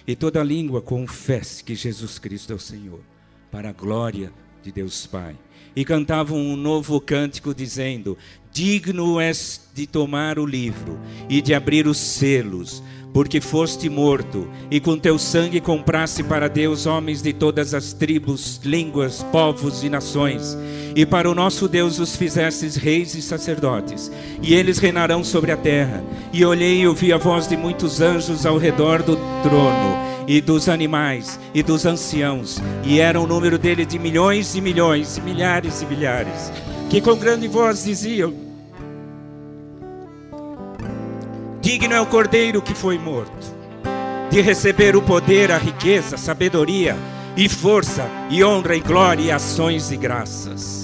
e toda língua confesse que Jesus Cristo é o Senhor, para a glória de Deus Pai. E cantavam um novo cântico dizendo: digno és de tomar o livro e de abrir os selos, porque foste morto e com teu sangue compraste para Deus homens de todas as tribos, línguas, povos e nações. E para o nosso Deus os fizestes reis e sacerdotes, e eles reinarão sobre a terra. E olhei e ouvi a voz de muitos anjos ao redor do trono, e dos animais, e dos anciãos, e era o número dele de milhões e milhões, milhares e milhares, que com grande voz diziam: digno é o Cordeiro que foi morto, de receber o poder, a riqueza, a sabedoria, e força, e honra, e glória, e ações e graças.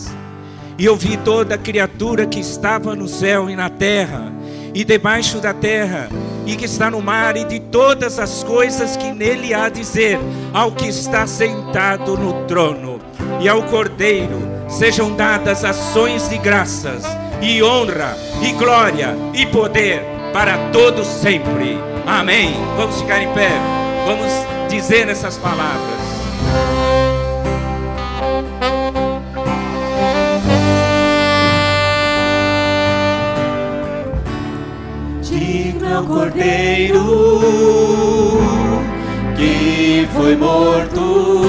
E ouvi toda a criatura que estava no céu e na terra, e debaixo da terra, e que está no mar, e de todas as coisas que nele há a dizer, ao que está sentado no trono, e ao Cordeiro, sejam dadas ações de graças, e honra, e glória, e poder, para todos sempre. Amém. Vamos ficar em pé, vamos dizer essas palavras. Digno é o Cordeiro que foi morto,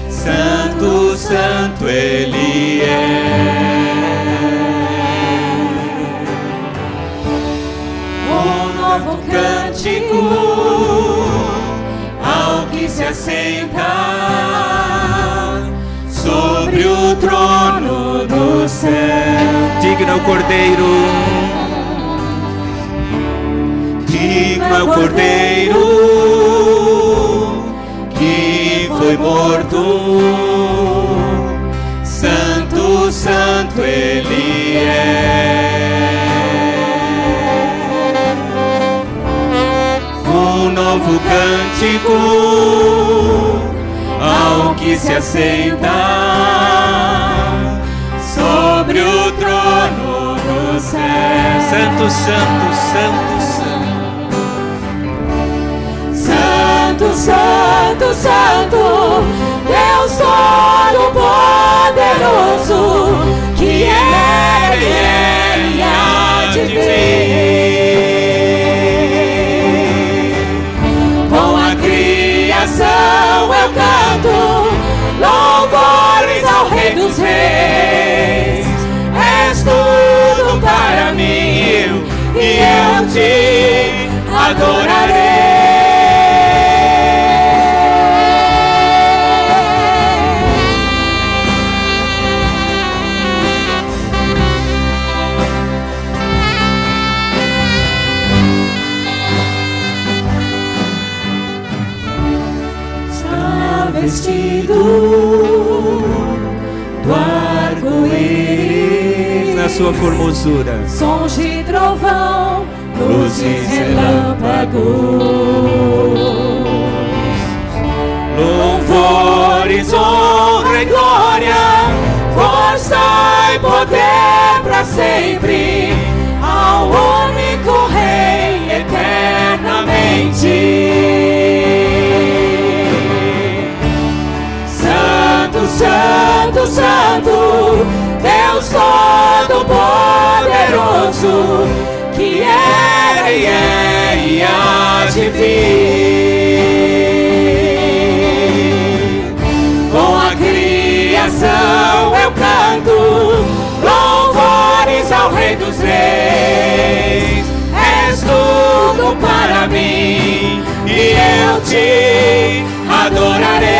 santo, santo ele é. Um novo cântico ao que se assenta sobre o trono do céu. Digno é o Cordeiro, digno é o Cordeiro que foi morto, santo, santo ele é. Um novo cântico ao que se assenta sobre o trono do céu. santo, santo, santo, santo. Santo, santo, santo, Deus Todo-Poderoso, que era e é e há de vir. Com a criação eu canto louvores ao Rei dos Reis. És tudo para mim e eu te adorarei. Vestido do arco-íris, Na sua formosura, sons de trovão, luzes, relâmpagos, Louvores, honra e glória, força e poder para sempre ao único Rei eternamente. Santo, santo, Deus Todo-Poderoso, que era e é e há de vir. Com a criação eu canto louvores ao Rei dos Reis. És tudo para mim e eu te adorarei.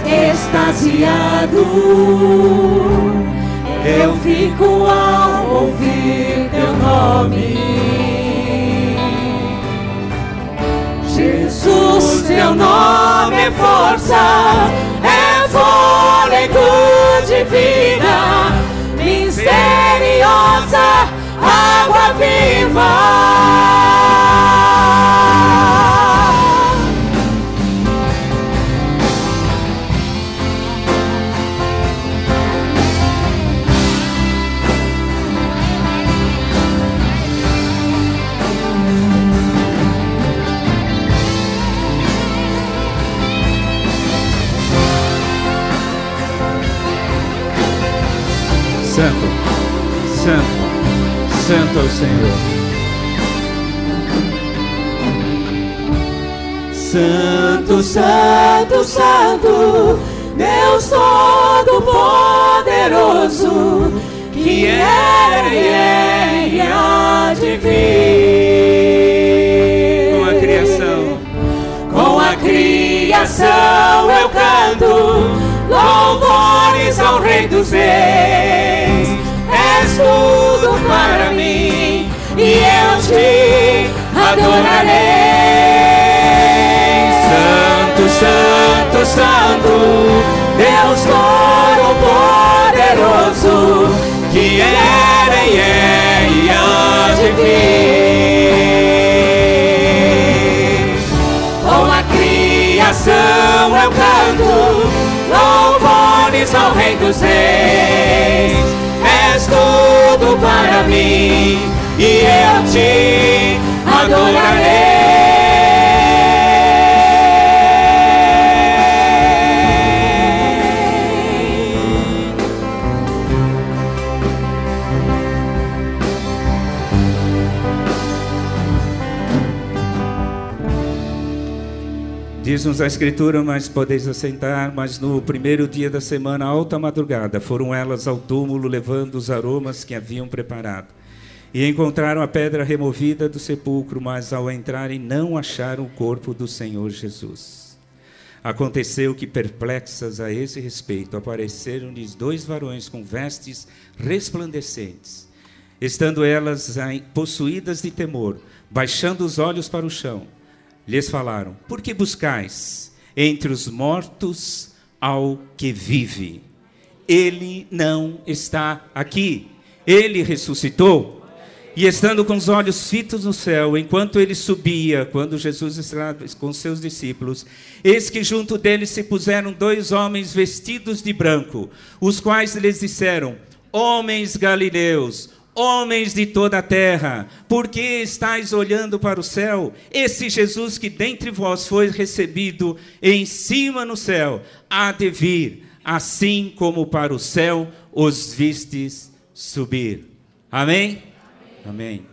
extasiado, eu fico ao ouvir teu nome. Jesus, teu nome é força, é fôlego de vida, misteriosa água viva. Santo, santo, santo é o Senhor. Santo, santo, santo, Deus Todo-Poderoso, que era e há de vir. Com a criação eu canto louvores ao Rei dos Reis. És tudo para mim e eu te adorarei. Santo, santo, santo, Deus Todo-Poderoso, que era e há de vir. Com a criação eu canto louvores ao Rei dos Reis. És tudo para mim e eu te adorarei. Diz-nos a Escritura, mas podeis assentar, mas no primeiro dia da semana, alta madrugada, foram elas ao túmulo, levando os aromas que haviam preparado. E encontraram a pedra removida do sepulcro, mas ao entrarem não acharam o corpo do Senhor Jesus. Aconteceu que, perplexas a esse respeito, apareceram-lhes 2 varões com vestes resplandecentes. Estando elas possuídas de temor, baixando os olhos para o chão, lhes falaram: por que buscais entre os mortos ao que vive? Ele não está aqui, ele ressuscitou. E estando com os olhos fitos no céu, enquanto ele subia, quando Jesus estava com seus discípulos, eis que junto deles se puseram 2 homens vestidos de branco, os quais lhes disseram: homens galileus, homens de toda a terra, por que estáis olhando para o céu? Esse Jesus que dentre vós foi recebido em cima no céu, há de vir, assim como para o céu os vistes subir. Amém? Amém.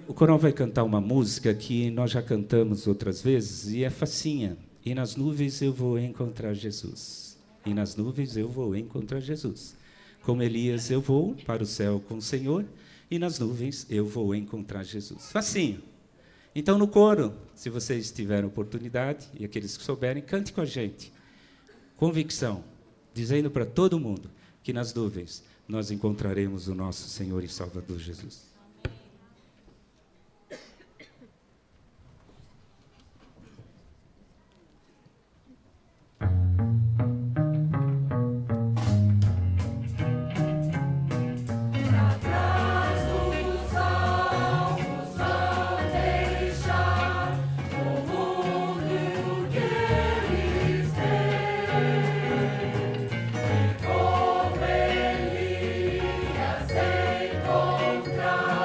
O coral vai cantar uma música que nós já cantamos outras vezes e é facinha. E nas nuvens eu vou encontrar Jesus. E nas nuvens eu vou encontrar Jesus. Como Elias eu vou para o céu com o Senhor. E nas nuvens eu vou encontrar Jesus. Facinho. Então no coro, se vocês tiverem oportunidade, e aqueles que souberem, cante com a gente. Convicção. Dizendo para todo mundo que nas nuvens nós encontraremos o nosso Senhor e Salvador Jesus. Encontrar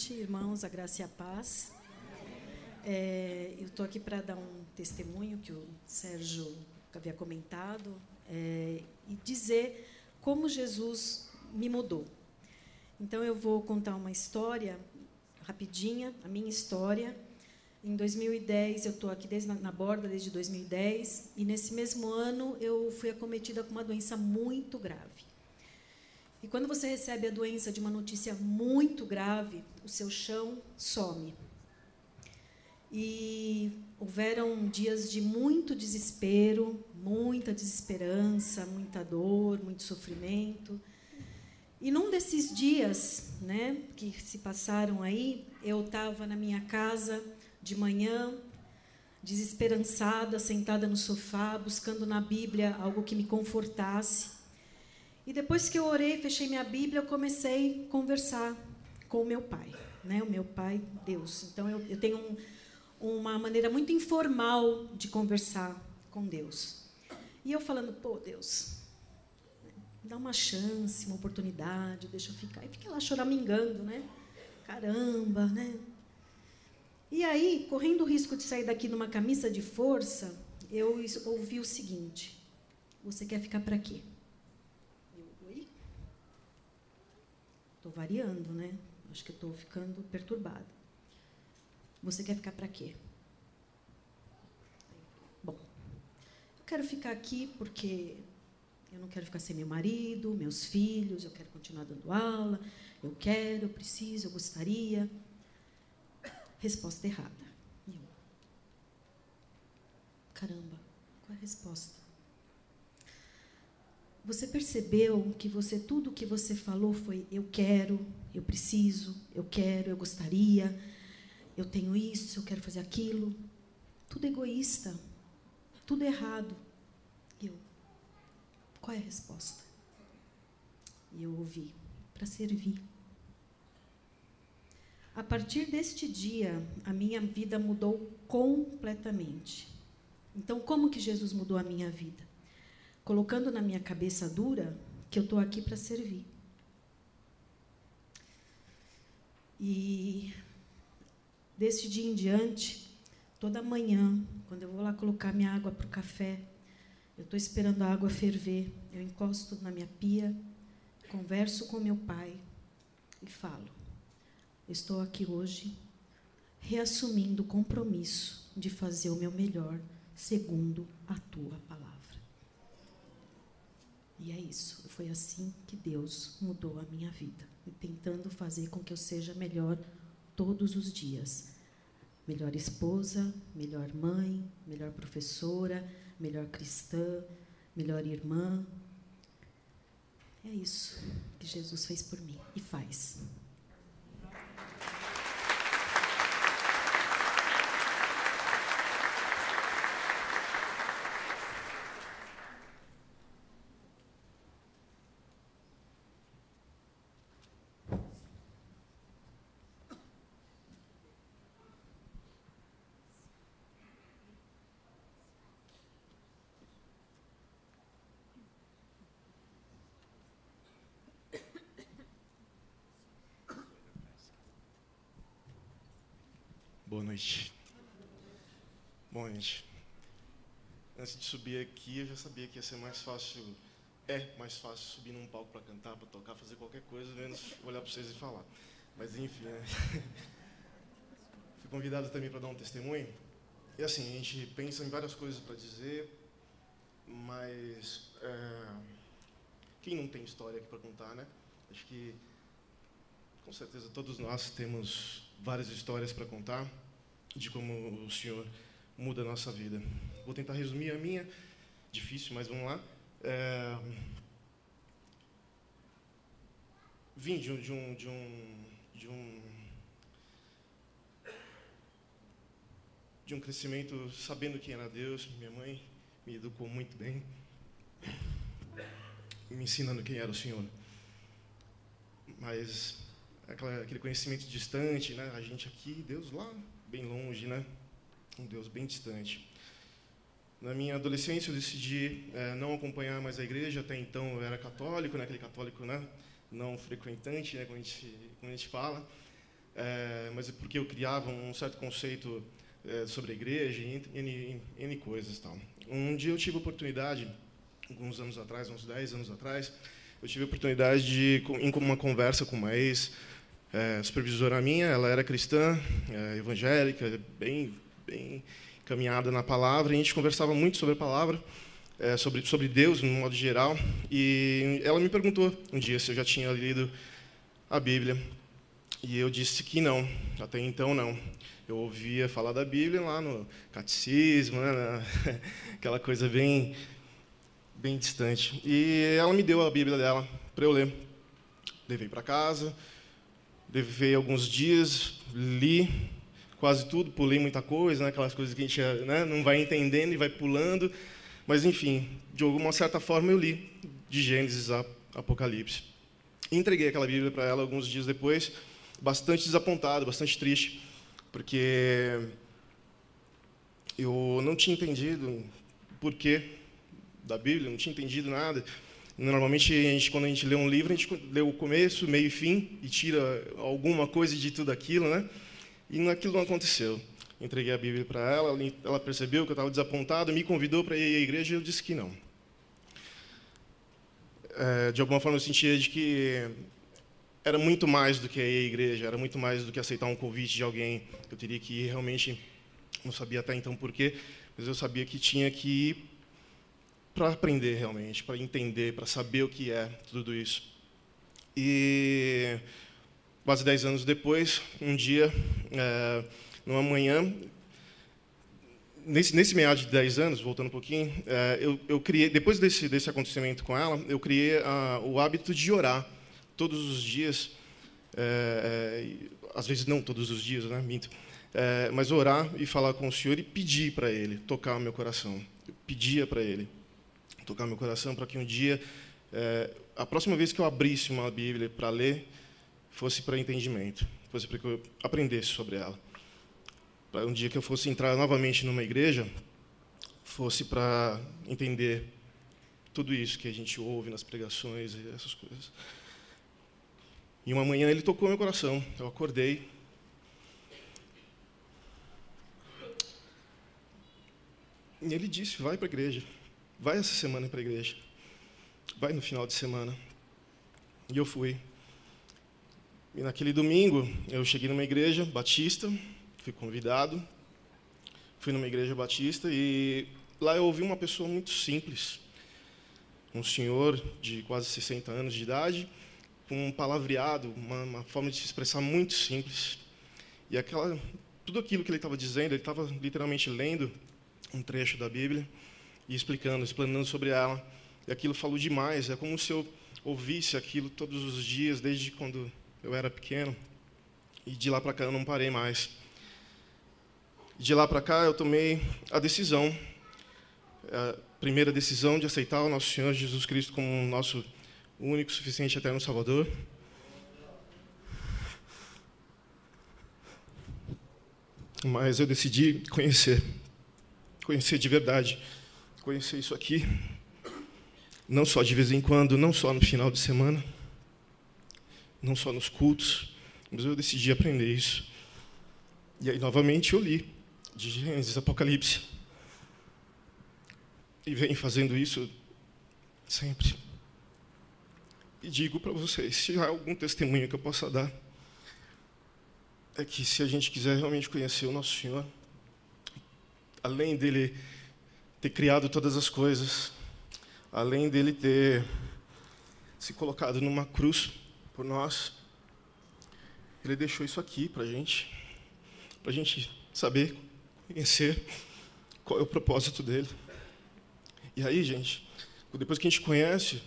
noite, irmãos, a graça e a paz. Eu estou aqui para dar um testemunho que o Sérgio havia comentado e dizer como Jesus me mudou. Então, eu vou contar uma história rapidinha, a minha história. Em 2010, eu estou aqui na Borda desde 2010, e nesse mesmo ano eu fui acometida com uma doença muito grave. E quando você recebe a doença de uma notícia muito grave, o seu chão some. E houveram dias de muito desespero, muita desesperança, muita dor, muito sofrimento. E num desses dias, né, que se passaram aí, eu estava na minha casa de manhã, desesperançada, sentada no sofá, buscando na Bíblia algo que me confortasse. E depois que eu orei, fechei minha Bíblia, eu comecei a conversar com o meu pai, né? O meu pai, Deus. Então, eu tenho uma maneira muito informal de conversar com Deus. E eu falando, pô, Deus, me dá uma chance, uma oportunidade, deixa eu ficar. E fiquei lá choramingando, né? Caramba, né? E aí, correndo o risco de sair daqui numa camisa de força, eu ouvi o seguinte: você quer ficar para quê? Oi? Estou variando, né? Acho que estou ficando perturbada. Você quer ficar para quê? Bom, eu quero ficar aqui porque eu não quero ficar sem meu marido, meus filhos, eu quero continuar dando aula, eu quero, eu preciso, eu gostaria. Resposta errada. Caramba, qual é a resposta? Você percebeu que tudo o que você falou foi eu quero, eu preciso, eu quero, eu gostaria, eu tenho isso, eu quero fazer aquilo. Tudo egoísta, tudo errado. Qual é a resposta? E eu ouvi, para servir. A partir deste dia, a minha vida mudou completamente. Então, como que Jesus mudou a minha vida? Colocando na minha cabeça dura que eu estou aqui para servir. E desse dia em diante, toda manhã, quando eu vou lá colocar minha água para o café, eu estou esperando a água ferver, eu encosto na minha pia, converso com meu pai e falo: estou aqui hoje reassumindo o compromisso de fazer o meu melhor segundo a tua palavra. E é isso. Foi assim que Deus mudou a minha vida, e tentando fazer com que eu seja melhor todos os dias. Melhor esposa, melhor mãe, melhor professora, melhor cristã, melhor irmã. É isso que Jesus fez por mim e faz. Boa noite. Bom, gente, antes de subir aqui, eu já sabia que ia ser mais fácil, mais fácil subir num palco para cantar, para tocar, fazer qualquer coisa, menos olhar para vocês e falar. Mas, enfim, né? Fui convidado também para dar um testemunho. E, assim, a gente pensa em várias coisas para dizer, mas quem não tem história aqui para contar, né? Acho que, com certeza, todos nós temos várias histórias para contar de como o Senhor muda a nossa vida. Vou tentar resumir a minha, difícil, mas vamos lá. Vim de um crescimento sabendo quem era Deus. Minha mãe me educou muito bem, me ensinando quem era o Senhor. Mas aquele conhecimento distante, né? A gente aqui, Deus lá, bem longe, né? Um Deus bem distante. Na minha adolescência, eu decidi não acompanhar mais a igreja. Até então, eu era católico, né? Aquele católico, né? Não frequentante, né? Como a gente fala. mas é porque eu criava um certo conceito sobre a igreja e N coisas. Tal. Um dia eu tive a oportunidade, alguns anos atrás, uns 10 anos atrás, eu tive a oportunidade de, em uma conversa com uma ex-supervisora minha, ela era cristã, evangélica, bem caminhada na palavra, e a gente conversava muito sobre a palavra, sobre Deus, no modo geral, e ela me perguntou um dia se eu já tinha lido a Bíblia, e eu disse que não, até então não. Eu ouvia falar da Bíblia lá no catecismo, né, aquela coisa bem distante. E ela me deu a Bíblia dela para eu ler. Levei para casa, levei alguns dias, li quase tudo, pulei muita coisa, né, aquelas coisas que a gente não vai entendendo e vai pulando. Mas, enfim, de alguma certa forma eu li de Gênesis a Apocalipse. E entreguei aquela Bíblia para ela alguns dias depois, bastante desapontado, bastante triste, porque eu não tinha entendido o porquê da Bíblia, não tinha entendido nada. Normalmente, quando a gente lê um livro, a gente lê o começo, meio e fim, e tira alguma coisa de tudo aquilo, né? E aquilo não aconteceu. Entreguei a Bíblia para ela, ela percebeu que eu estava desapontado, me convidou para ir à igreja e eu disse que não. De alguma forma, eu sentia de que era muito mais do que ir à igreja, era muito mais do que aceitar um convite de alguém. Eu teria que ir realmente, não sabia até então porquê, mas eu sabia que tinha que ir para aprender realmente, para entender, para saber o que é tudo isso. E quase 10 anos depois, um dia, numa manhã, nesse meado de 10 anos, voltando um pouquinho, eu criei, depois desse acontecimento com ela, eu criei o hábito de orar todos os dias, às vezes não todos os dias, né, minto, mas orar e falar com o Senhor e pedir para Ele tocar o meu coração. Eu pedia para Ele tocar meu coração para que um dia, a próxima vez que eu abrisse uma Bíblia para ler, fosse para entendimento, fosse para que eu aprendesse sobre ela. Para um dia que eu fosse entrar novamente numa igreja, fosse para entender tudo isso que a gente ouve nas pregações e essas coisas. E uma manhã ele tocou meu coração, eu acordei. E ele disse, vai para a igreja. Vai essa semana para a igreja. Vai no final de semana. E eu fui. E naquele domingo, eu cheguei numa igreja batista, fui convidado, fui numa igreja batista, e lá eu ouvi uma pessoa muito simples, um senhor de quase 60 anos de idade, com um palavreado, uma forma de se expressar muito simples. E tudo aquilo que ele estava dizendo, ele estava literalmente lendo um trecho da Bíblia, e explanando sobre ela. E aquilo falou demais, é como se eu ouvisse aquilo todos os dias, desde quando eu era pequeno. E de lá para cá eu não parei mais. De lá para cá eu tomei a decisão, a primeira decisão de aceitar o nosso Senhor Jesus Cristo como o nosso único, suficiente, eterno Salvador. Mas eu decidi conhecer de verdade. Conhecer isso aqui, não só de vez em quando, não só no final de semana, não só nos cultos, mas eu decidi aprender isso. E aí, novamente, eu li de Gênesis, Apocalipse. E venho fazendo isso sempre. E digo para vocês, se há algum testemunho que eu possa dar, é que se a gente quiser realmente conhecer o nosso Senhor, além dele ter criado todas as coisas, além dele ter se colocado numa cruz por nós, ele deixou isso aqui para a gente saber, conhecer qual é o propósito dele. E aí, gente, depois que a gente conhece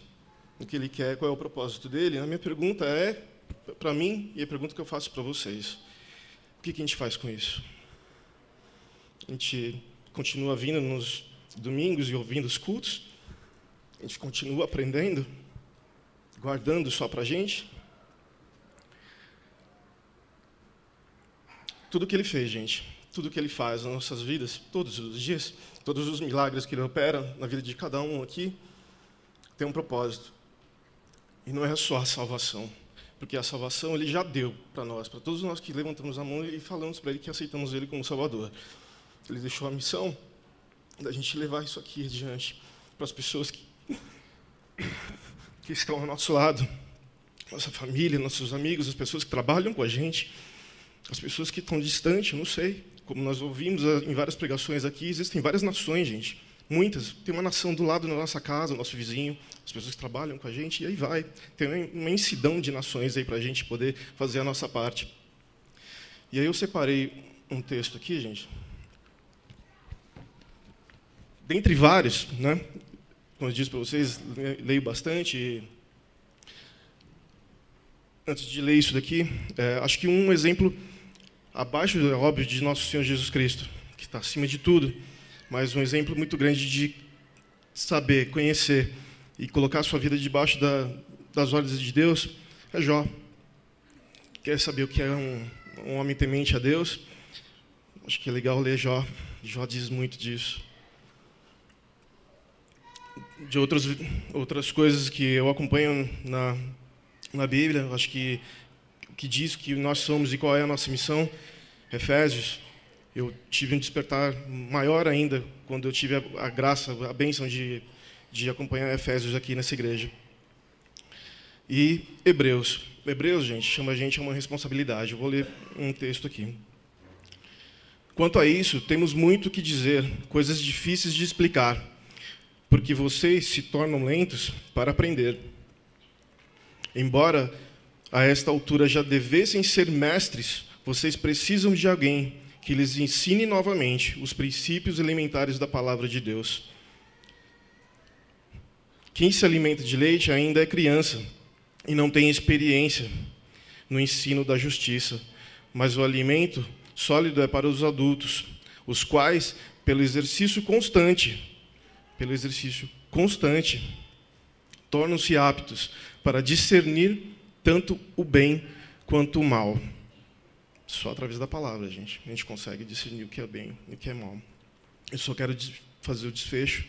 o que ele quer, qual é o propósito dele, a minha pergunta é, para mim, e a pergunta que eu faço para vocês, o que a gente faz com isso? A gente continua vindo nos domingos e ouvindo os cultos? A gente continua aprendendo? Guardando só para a gente? Tudo que ele fez, gente, tudo que ele faz nas nossas vidas, todos os dias, todos os milagres que ele opera na vida de cada um aqui, tem um propósito. E não é só a salvação, Porque a salvação Ele já deu para nós, para todos nós que levantamos a mão e falamos para Ele que aceitamos Ele como Salvador. Ele deixou a missão da gente levar isso aqui adiante para as pessoas que estão ao nosso lado, nossa família, nossos amigos, as pessoas que trabalham com a gente, as pessoas que estão distantes, não sei. Como nós ouvimos em várias pregações aqui, existem várias nações, gente. Muitas. Tem uma nação do lado da nossa casa, o nosso vizinho, as pessoas que trabalham com a gente, e aí vai. Tem uma imensidão de nações aí para a gente poder fazer a nossa parte. E aí eu separei um texto aqui, gente. Dentre vários, né? Como eu disse para vocês, leio bastante. E antes de ler isso daqui, acho que um exemplo abaixo, é óbvio, de nosso Senhor Jesus Cristo, que está acima de tudo, mas um exemplo muito grande de saber, conhecer e colocar a sua vida debaixo das ordens de Deus, é Jó. Quer saber o que é um homem temente a Deus? Acho que é legal ler Jó. Jó diz muito disso. De outras coisas que eu acompanho na Bíblia, acho que o que diz que nós somos e qual é a nossa missão, Efésios. Eu tive um despertar maior ainda quando eu tive a graça, a bênção de acompanhar Efésios aqui nessa igreja. E Hebreus. Hebreus, gente, chama a gente a uma responsabilidade. Eu vou ler um texto aqui. Quanto a isso, temos muito o que dizer, coisas difíceis de explicar, porque vocês se tornam lentos para aprender. Embora a esta altura já devessem ser mestres, vocês precisam de alguém que lhes ensine novamente os princípios elementares da palavra de Deus. Quem se alimenta de leite ainda é criança e não tem experiência no ensino da justiça, mas o alimento sólido é para os adultos, os quais, pelo exercício constante, tornam-se aptos para discernir tanto o bem quanto o mal. Só através da palavra, gente, a gente consegue discernir o que é bem e o que é mal. Eu só quero fazer o desfecho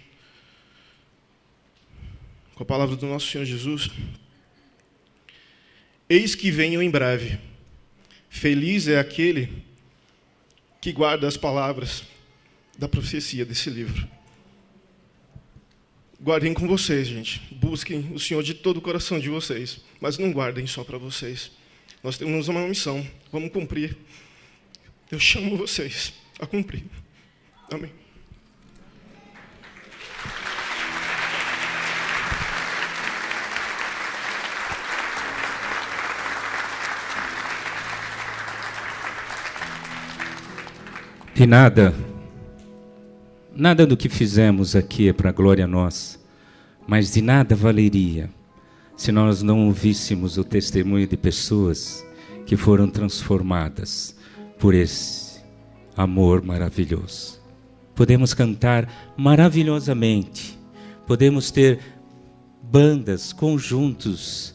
com a palavra do nosso Senhor Jesus. Eis que venho em breve. Feliz é aquele que guarda as palavras da profecia desse livro. Guardem com vocês, gente. Busquem o Senhor de todo o coração de vocês, mas não guardem só para vocês. Nós temos uma missão, vamos cumprir. Eu chamo vocês a cumprir. Amém. E nada do que fizemos aqui é para a glória nossa, mas de nada valeria se nós não ouvíssemos o testemunho de pessoas que foram transformadas por esse amor maravilhoso. Podemos cantar maravilhosamente, podemos ter bandas, conjuntos,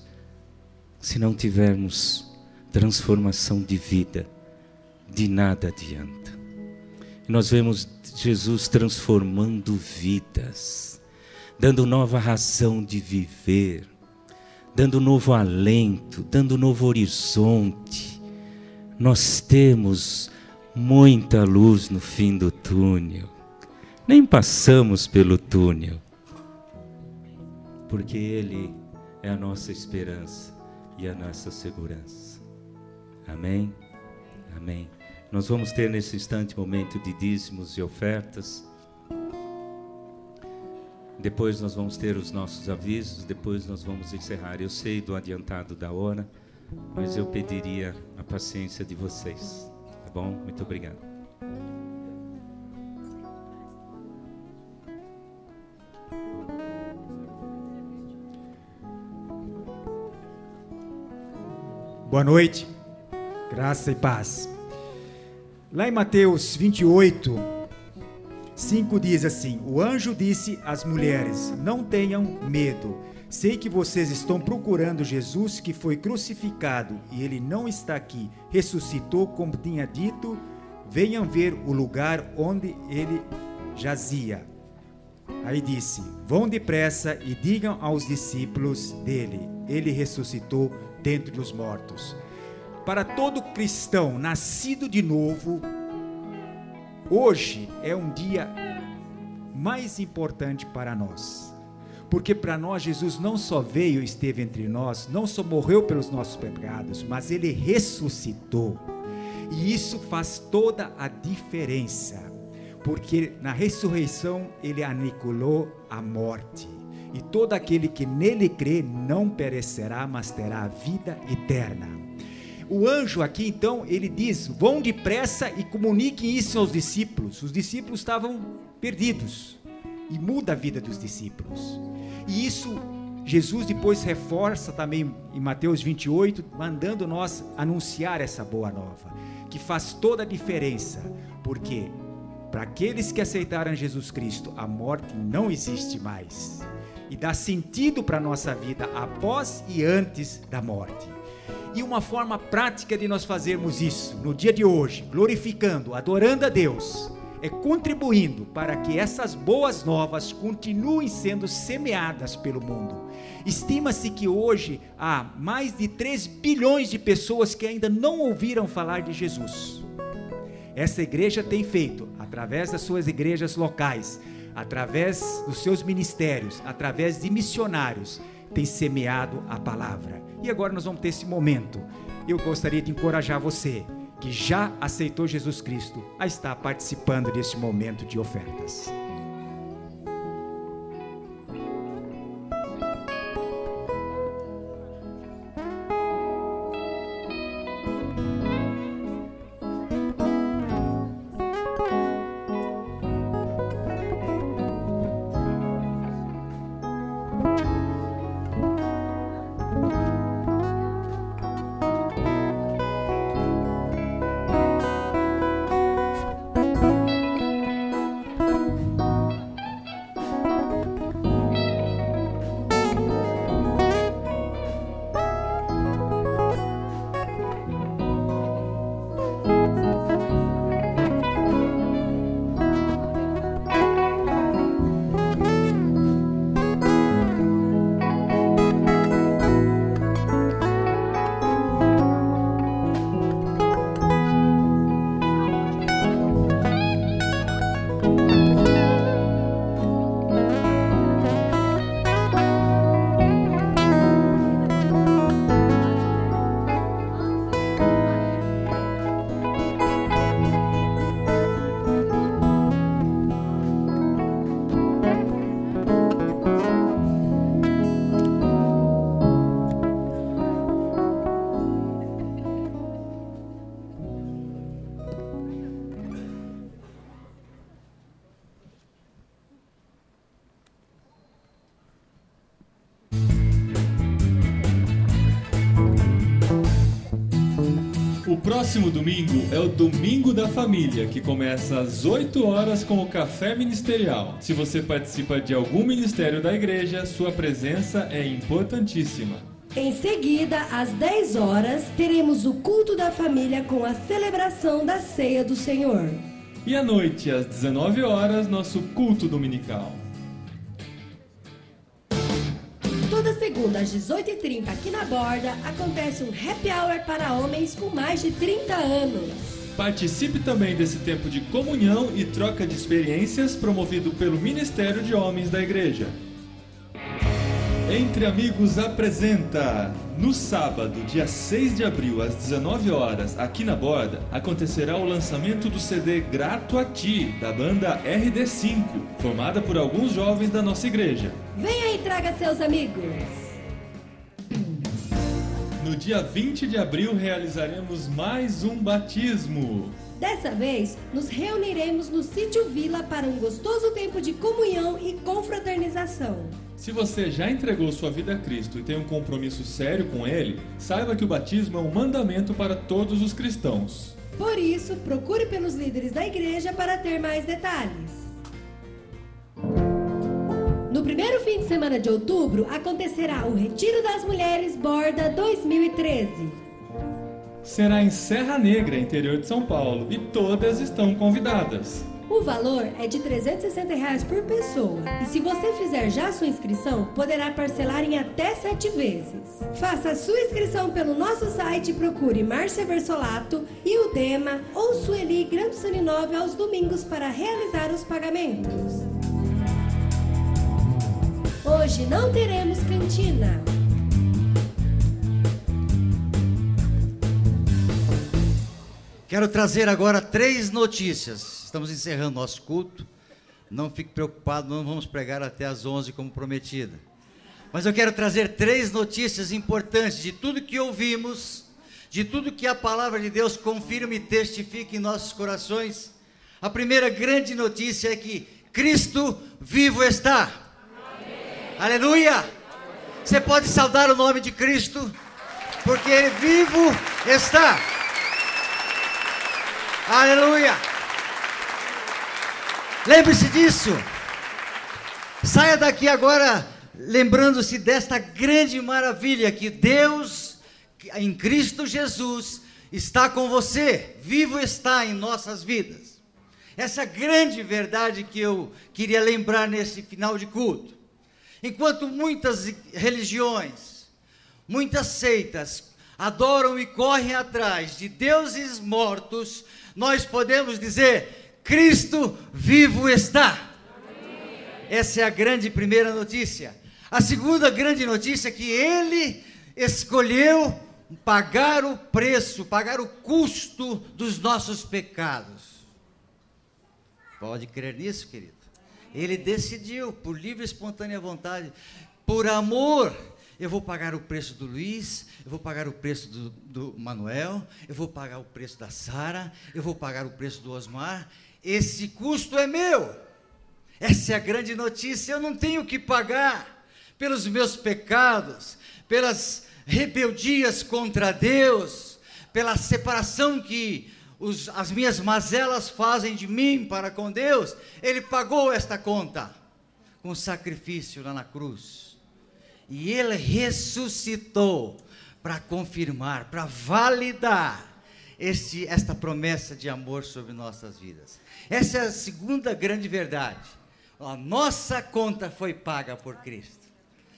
se não tivermos transformação de vida, de nada adianta. Nós vemos Jesus transformando vidas, dando nova razão de viver, dando novo alento, dando novo horizonte. Nós temos muita luz no fim do túnel. Nem passamos pelo túnel, porque Ele é a nossa esperança e a nossa segurança. Amém? Amém. Nós vamos ter nesse instante momento de dízimos e ofertas. Depois nós vamos ter os nossos avisos, depois nós vamos encerrar. Eu sei do adiantado da hora, mas eu pediria a paciência de vocês. Tá bom? Muito obrigado. Boa noite, graça e paz. Lá em Mateus 28, 5 diz assim: o anjo disse às mulheres: não tenham medo, sei que vocês estão procurando Jesus que foi crucificado e ele não está aqui, ressuscitou como tinha dito, venham ver o lugar onde ele jazia. Aí disse: vão depressa e digam aos discípulos dele, ele ressuscitou dentre dos mortos. Para todo cristão nascido de novo, hoje é um dia mais importante para nós. Porque para nós Jesus não só veio e esteve entre nós, não só morreu pelos nossos pecados, mas ele ressuscitou. E isso faz toda a diferença. Porque na ressurreição ele aniquilou a morte. E todo aquele que nele crê não perecerá, mas terá a vida eterna. O anjo aqui então, ele diz: vão depressa e comuniquem isso aos discípulos. Os discípulos estavam perdidos. E muda a vida dos discípulos. E isso Jesus depois reforça também em Mateus 28, mandando nós anunciar essa boa nova, que faz toda a diferença. Porque para aqueles que aceitaram Jesus Cristo, a morte não existe mais. E dá sentido para a nossa vida após e antes da morte. E uma forma prática de nós fazermos isso no dia de hoje, glorificando, adorando a Deus, é contribuindo para que essas boas novas continuem sendo semeadas pelo mundo. Estima-se que hoje há mais de 3 bilhões de pessoas que ainda não ouviram falar de Jesus. Essa igreja tem feito, através das suas igrejas locais, através dos seus ministérios, através de missionários, tem semeado a palavra. E agora nós vamos ter esse momento. Eu gostaria de encorajar você, que já aceitou Jesus Cristo, a estar participando desse momento de ofertas. O próximo domingo é o Domingo da Família, que começa às 8 horas com o Café Ministerial. Se você participa de algum ministério da igreja, sua presença é importantíssima. Em seguida, às 10 horas, teremos o culto da família com a celebração da Ceia do Senhor. E à noite, às 19 horas, nosso culto dominical. Toda segunda às 18h30 aqui na Borda acontece um happy hour para homens com mais de 30 anos. Participe também desse tempo de comunhão e troca de experiências promovido pelo Ministério de Homens da Igreja. Entre Amigos apresenta: no sábado, dia 6 de abril, às 19 horas, aqui na Borda, acontecerá o lançamento do CD Grato a Ti, da banda RD5, formada por alguns jovens da nossa igreja. Venha e traga seus amigos! No dia 20 de abril, realizaremos mais um batismo. Dessa vez, nos reuniremos no Sítio Vila para um gostoso tempo de comunhão e confraternização. Se você já entregou sua vida a Cristo e tem um compromisso sério com Ele, saiba que o batismo é um mandamento para todos os cristãos. Por isso, procure pelos líderes da igreja para ter mais detalhes. No primeiro fim de semana de outubro, acontecerá o Retiro das Mulheres Borda 2013. Será em Serra Negra, interior de São Paulo, e todas estão convidadas. O valor é de R$ 360 por pessoa. E se você fizer já a sua inscrição, poderá parcelar em até 7 vezes. Faça a sua inscrição pelo nosso site e procure Márcia Versolato e o Dema ou Sueli Grandson 9 aos domingos para realizar os pagamentos. Hoje não teremos cantina. Quero trazer agora 3 notícias. Estamos encerrando nosso culto. Não fique preocupado, não vamos pregar até às 11 como prometido. Mas eu quero trazer 3 notícias importantes de tudo que ouvimos, de tudo que a palavra de Deus confirma e testifica em nossos corações. A primeira grande notícia é que Cristo vivo está. Amém. Aleluia! Você pode saudar o nome de Cristo, porque Ele vivo está. Aleluia! Lembre-se disso. Saia daqui agora lembrando-se desta grande maravilha que Deus, em Cristo Jesus, está com você, vivo está em nossas vidas. Essa grande verdade que eu queria lembrar nesse final de culto. Enquanto muitas religiões, muitas seitas adoram e correm atrás de deuses mortos, nós podemos dizer: Cristo vivo está. Amém. Essa é a grande primeira notícia. A segunda grande notícia é que Ele escolheu pagar o preço, pagar o custo dos nossos pecados. Pode crer nisso, querido? Ele decidiu, por livre e espontânea vontade, por amor. Eu vou pagar o preço do Luiz, eu vou pagar o preço do Manuel, eu vou pagar o preço da Sara, eu vou pagar o preço do Osmar. Esse custo é meu. Essa é a grande notícia. Eu não tenho que pagar pelos meus pecados, pelas rebeldias contra Deus, pela separação que as minhas mazelas fazem de mim para com Deus. Ele pagou esta conta com sacrifício lá na cruz. E Ele ressuscitou para confirmar, para validar esta promessa de amor sobre nossas vidas. Essa é a segunda grande verdade. A nossa conta foi paga por Cristo.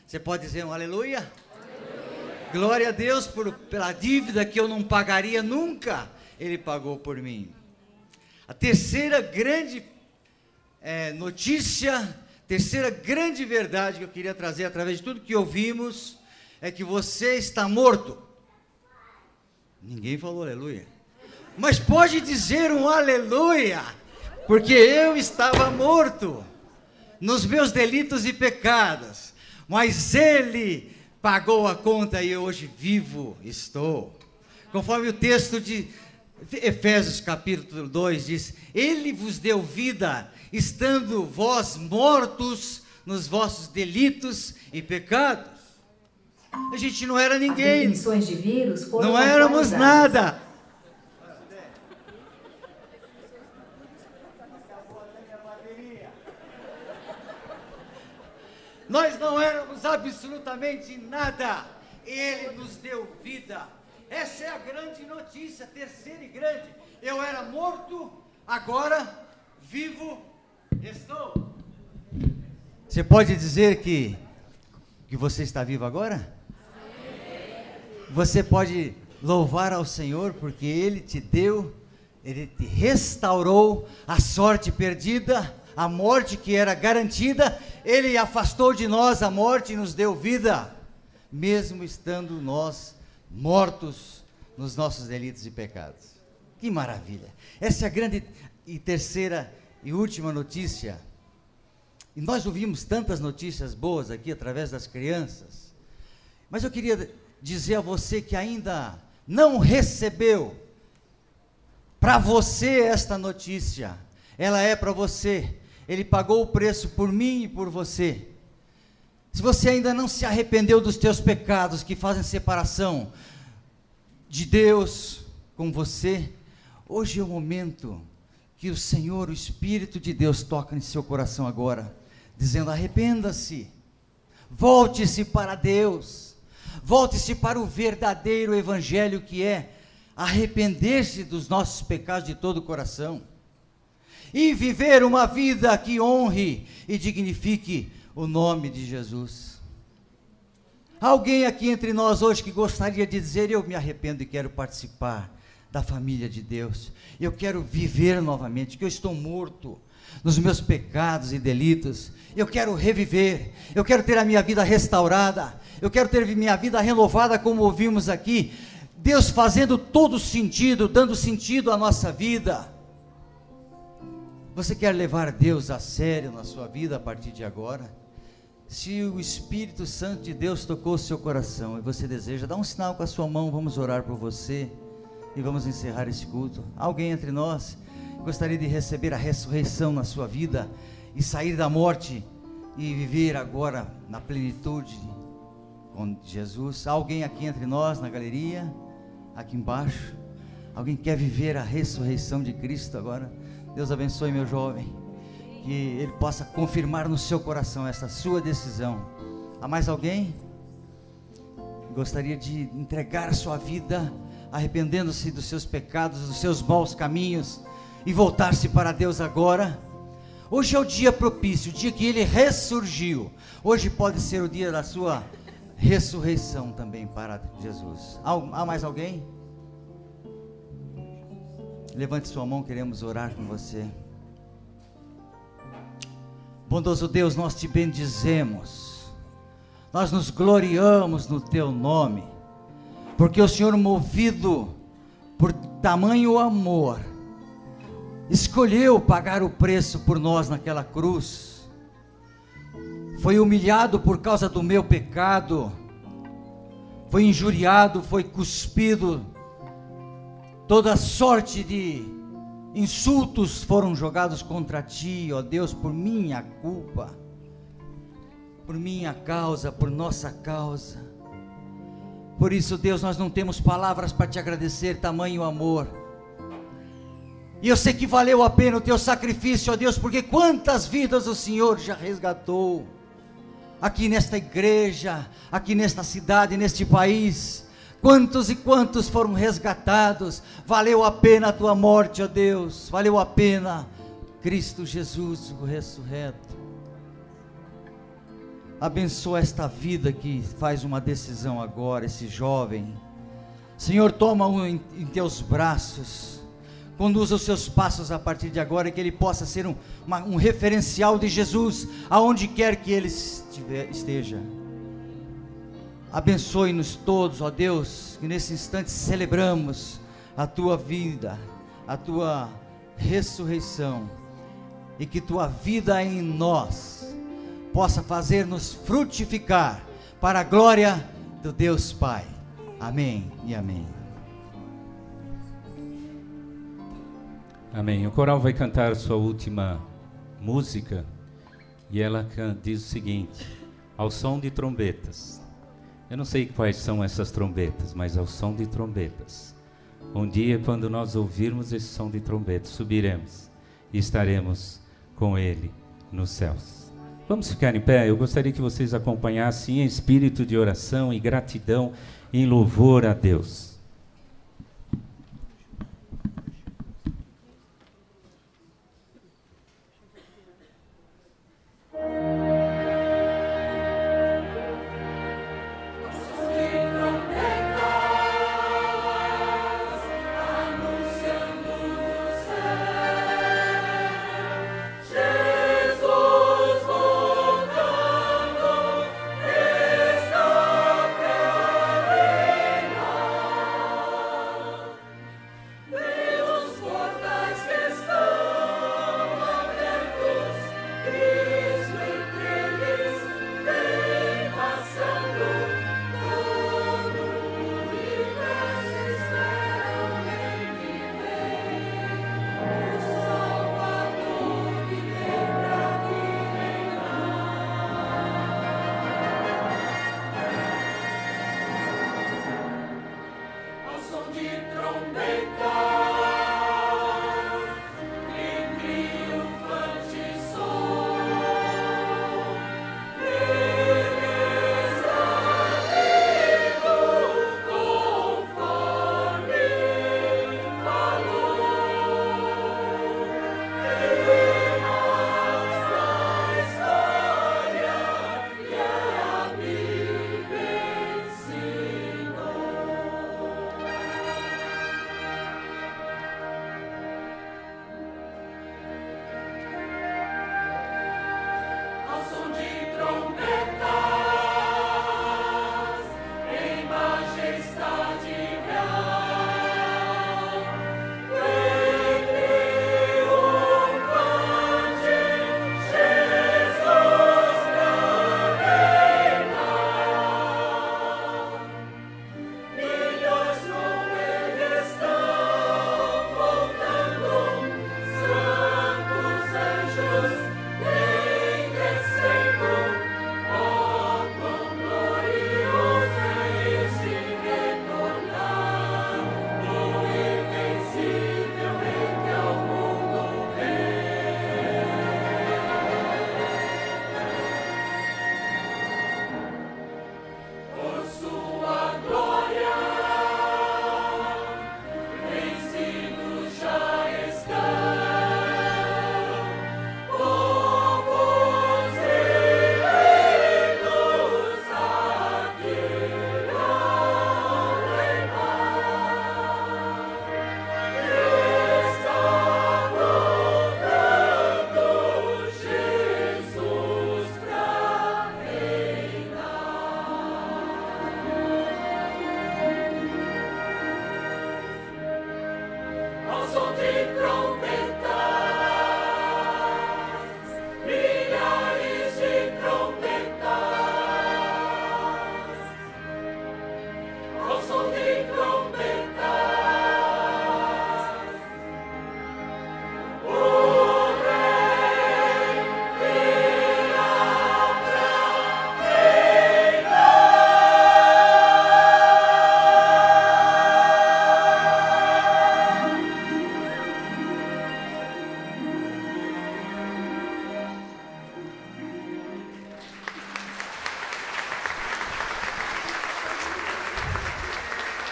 Você pode dizer um aleluia? Aleluia. Glória a Deus pela dívida que eu não pagaria nunca. Ele pagou por mim. A terceira grande notícia, terceira grande verdade que eu queria trazer através de tudo que ouvimos, é que você está morto. Ninguém falou aleluia. Mas pode dizer um aleluia, porque eu estava morto nos meus delitos e pecados, mas Ele pagou a conta e hoje vivo estou. Conforme o texto de Efésios capítulo 2 diz: Ele vos deu vida, estando vós mortos nos vossos delitos e pecados. A gente não era ninguém. As definições de vírus foram não éramos nada. Nós não éramos absolutamente nada. Ele nos deu vida. Essa é a grande notícia, terceira e grande. Eu era morto, agora vivo estou. Você pode dizer que você está vivo agora? Você pode louvar ao Senhor porque Ele te deu, Ele te restaurou a sorte perdida, a morte que era garantida. Ele afastou de nós a morte e nos deu vida, mesmo estando nós mortos nos nossos delitos e pecados. Que maravilha! Essa é a grande e terceira e última notícia. E nós ouvimos tantas notícias boas aqui através das crianças, mas eu queria dizer a você que ainda não recebeu para você esta notícia. Ela é para você. Ele pagou o preço por mim e por você. Se você ainda não se arrependeu dos teus pecados que fazem separação de Deus com você, hoje é o momento que o Senhor, o Espírito de Deus, toca em seu coração agora, dizendo: arrependa-se, volte-se para Deus, volte-se para o verdadeiro Evangelho, que é arrepender-se dos nossos pecados de todo o coração. e viver uma vida que honre e dignifique o nome de Jesus. Alguém aqui entre nós hoje que gostaria de dizer: eu me arrependo e quero participar da família de Deus, eu quero viver novamente, que eu estou morto nos meus pecados e delitos, eu quero reviver, eu quero ter a minha vida restaurada, eu quero ter minha vida renovada, como ouvimos aqui, Deus fazendo todo sentido, dando sentido à nossa vida. Você quer levar Deus a sério na sua vida a partir de agora? Se o Espírito Santo de Deus tocou o seu coração e você deseja, dá um sinal com a sua mão, vamos orar por você e vamos encerrar esse culto. Alguém entre nós gostaria de receber a ressurreição na sua vida e sair da morte e viver agora na plenitude com Jesus? Alguém aqui entre nós na galeria, aqui embaixo, alguém quer viver a ressurreição de Cristo agora? Deus abençoe meu jovem, que ele possa confirmar no seu coração essa sua decisão. Há mais alguém? Gostaria de entregar a sua vida, arrependendo-se dos seus pecados, dos seus maus caminhos, e voltar-se para Deus agora? Hoje é o dia propício, o dia que ele ressurgiu. Hoje pode ser o dia da sua ressurreição também para Jesus. Há mais alguém? Levante sua mão, queremos orar com você. Bondoso Deus, nós te bendizemos, nós nos gloriamos no teu nome, porque o Senhor, movido por tamanho amor, escolheu pagar o preço por nós naquela cruz, foi humilhado por causa do meu pecado, foi injuriado, foi cuspido, toda sorte de insultos foram jogados contra ti, ó Deus, por minha culpa, por minha causa, por nossa causa. Por isso, Deus, nós não temos palavras para te agradecer, tamanho amor. E eu sei que valeu a pena o teu sacrifício, ó Deus, porque quantas vidas o Senhor já resgatou, aqui nesta igreja, aqui nesta cidade, neste país. Quantos e quantos foram resgatados. Valeu a pena a tua morte, ó Deus, valeu a pena Cristo Jesus, o ressurreto. Abençoa esta vida que faz uma decisão agora, esse jovem. Senhor, toma-o em teus braços, conduza os seus passos a partir de agora, que ele possa ser um referencial de Jesus, aonde quer que ele esteja. Abençoe-nos todos, ó Deus, que nesse instante celebramos a tua vida, a tua ressurreição, e que tua vida em nós possa fazer-nos frutificar para a glória do Deus Pai. Amém e amém. Amém. O coral vai cantar sua última música, e ela diz o seguinte: ao som de trombetas. Eu não sei quais são essas trombetas, mas ao som de trombetas. Um dia, quando nós ouvirmos esse som de trombetas, subiremos e estaremos com Ele nos céus. Vamos ficar em pé? Eu gostaria que vocês acompanhassem em espírito de oração e gratidão, em louvor a Deus. Está pra reinar.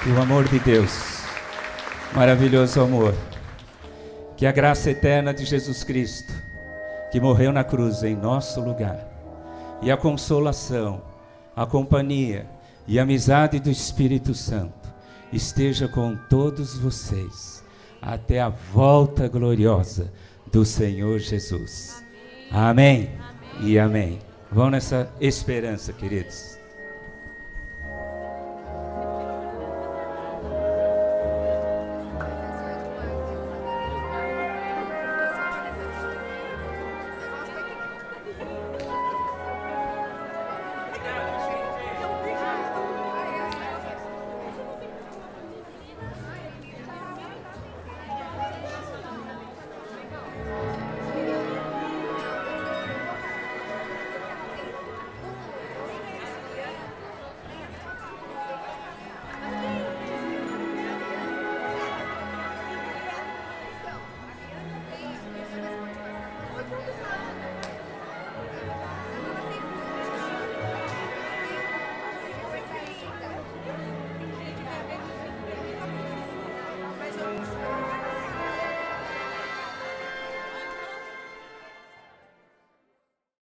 E o amor de Deus, maravilhoso amor, que a graça eterna de Jesus Cristo, que morreu na cruz em nosso lugar, e a consolação, a companhia e a amizade do Espírito Santo esteja com todos vocês até a volta gloriosa do Senhor Jesus. Amém. E amém. Vão nessa esperança, queridos.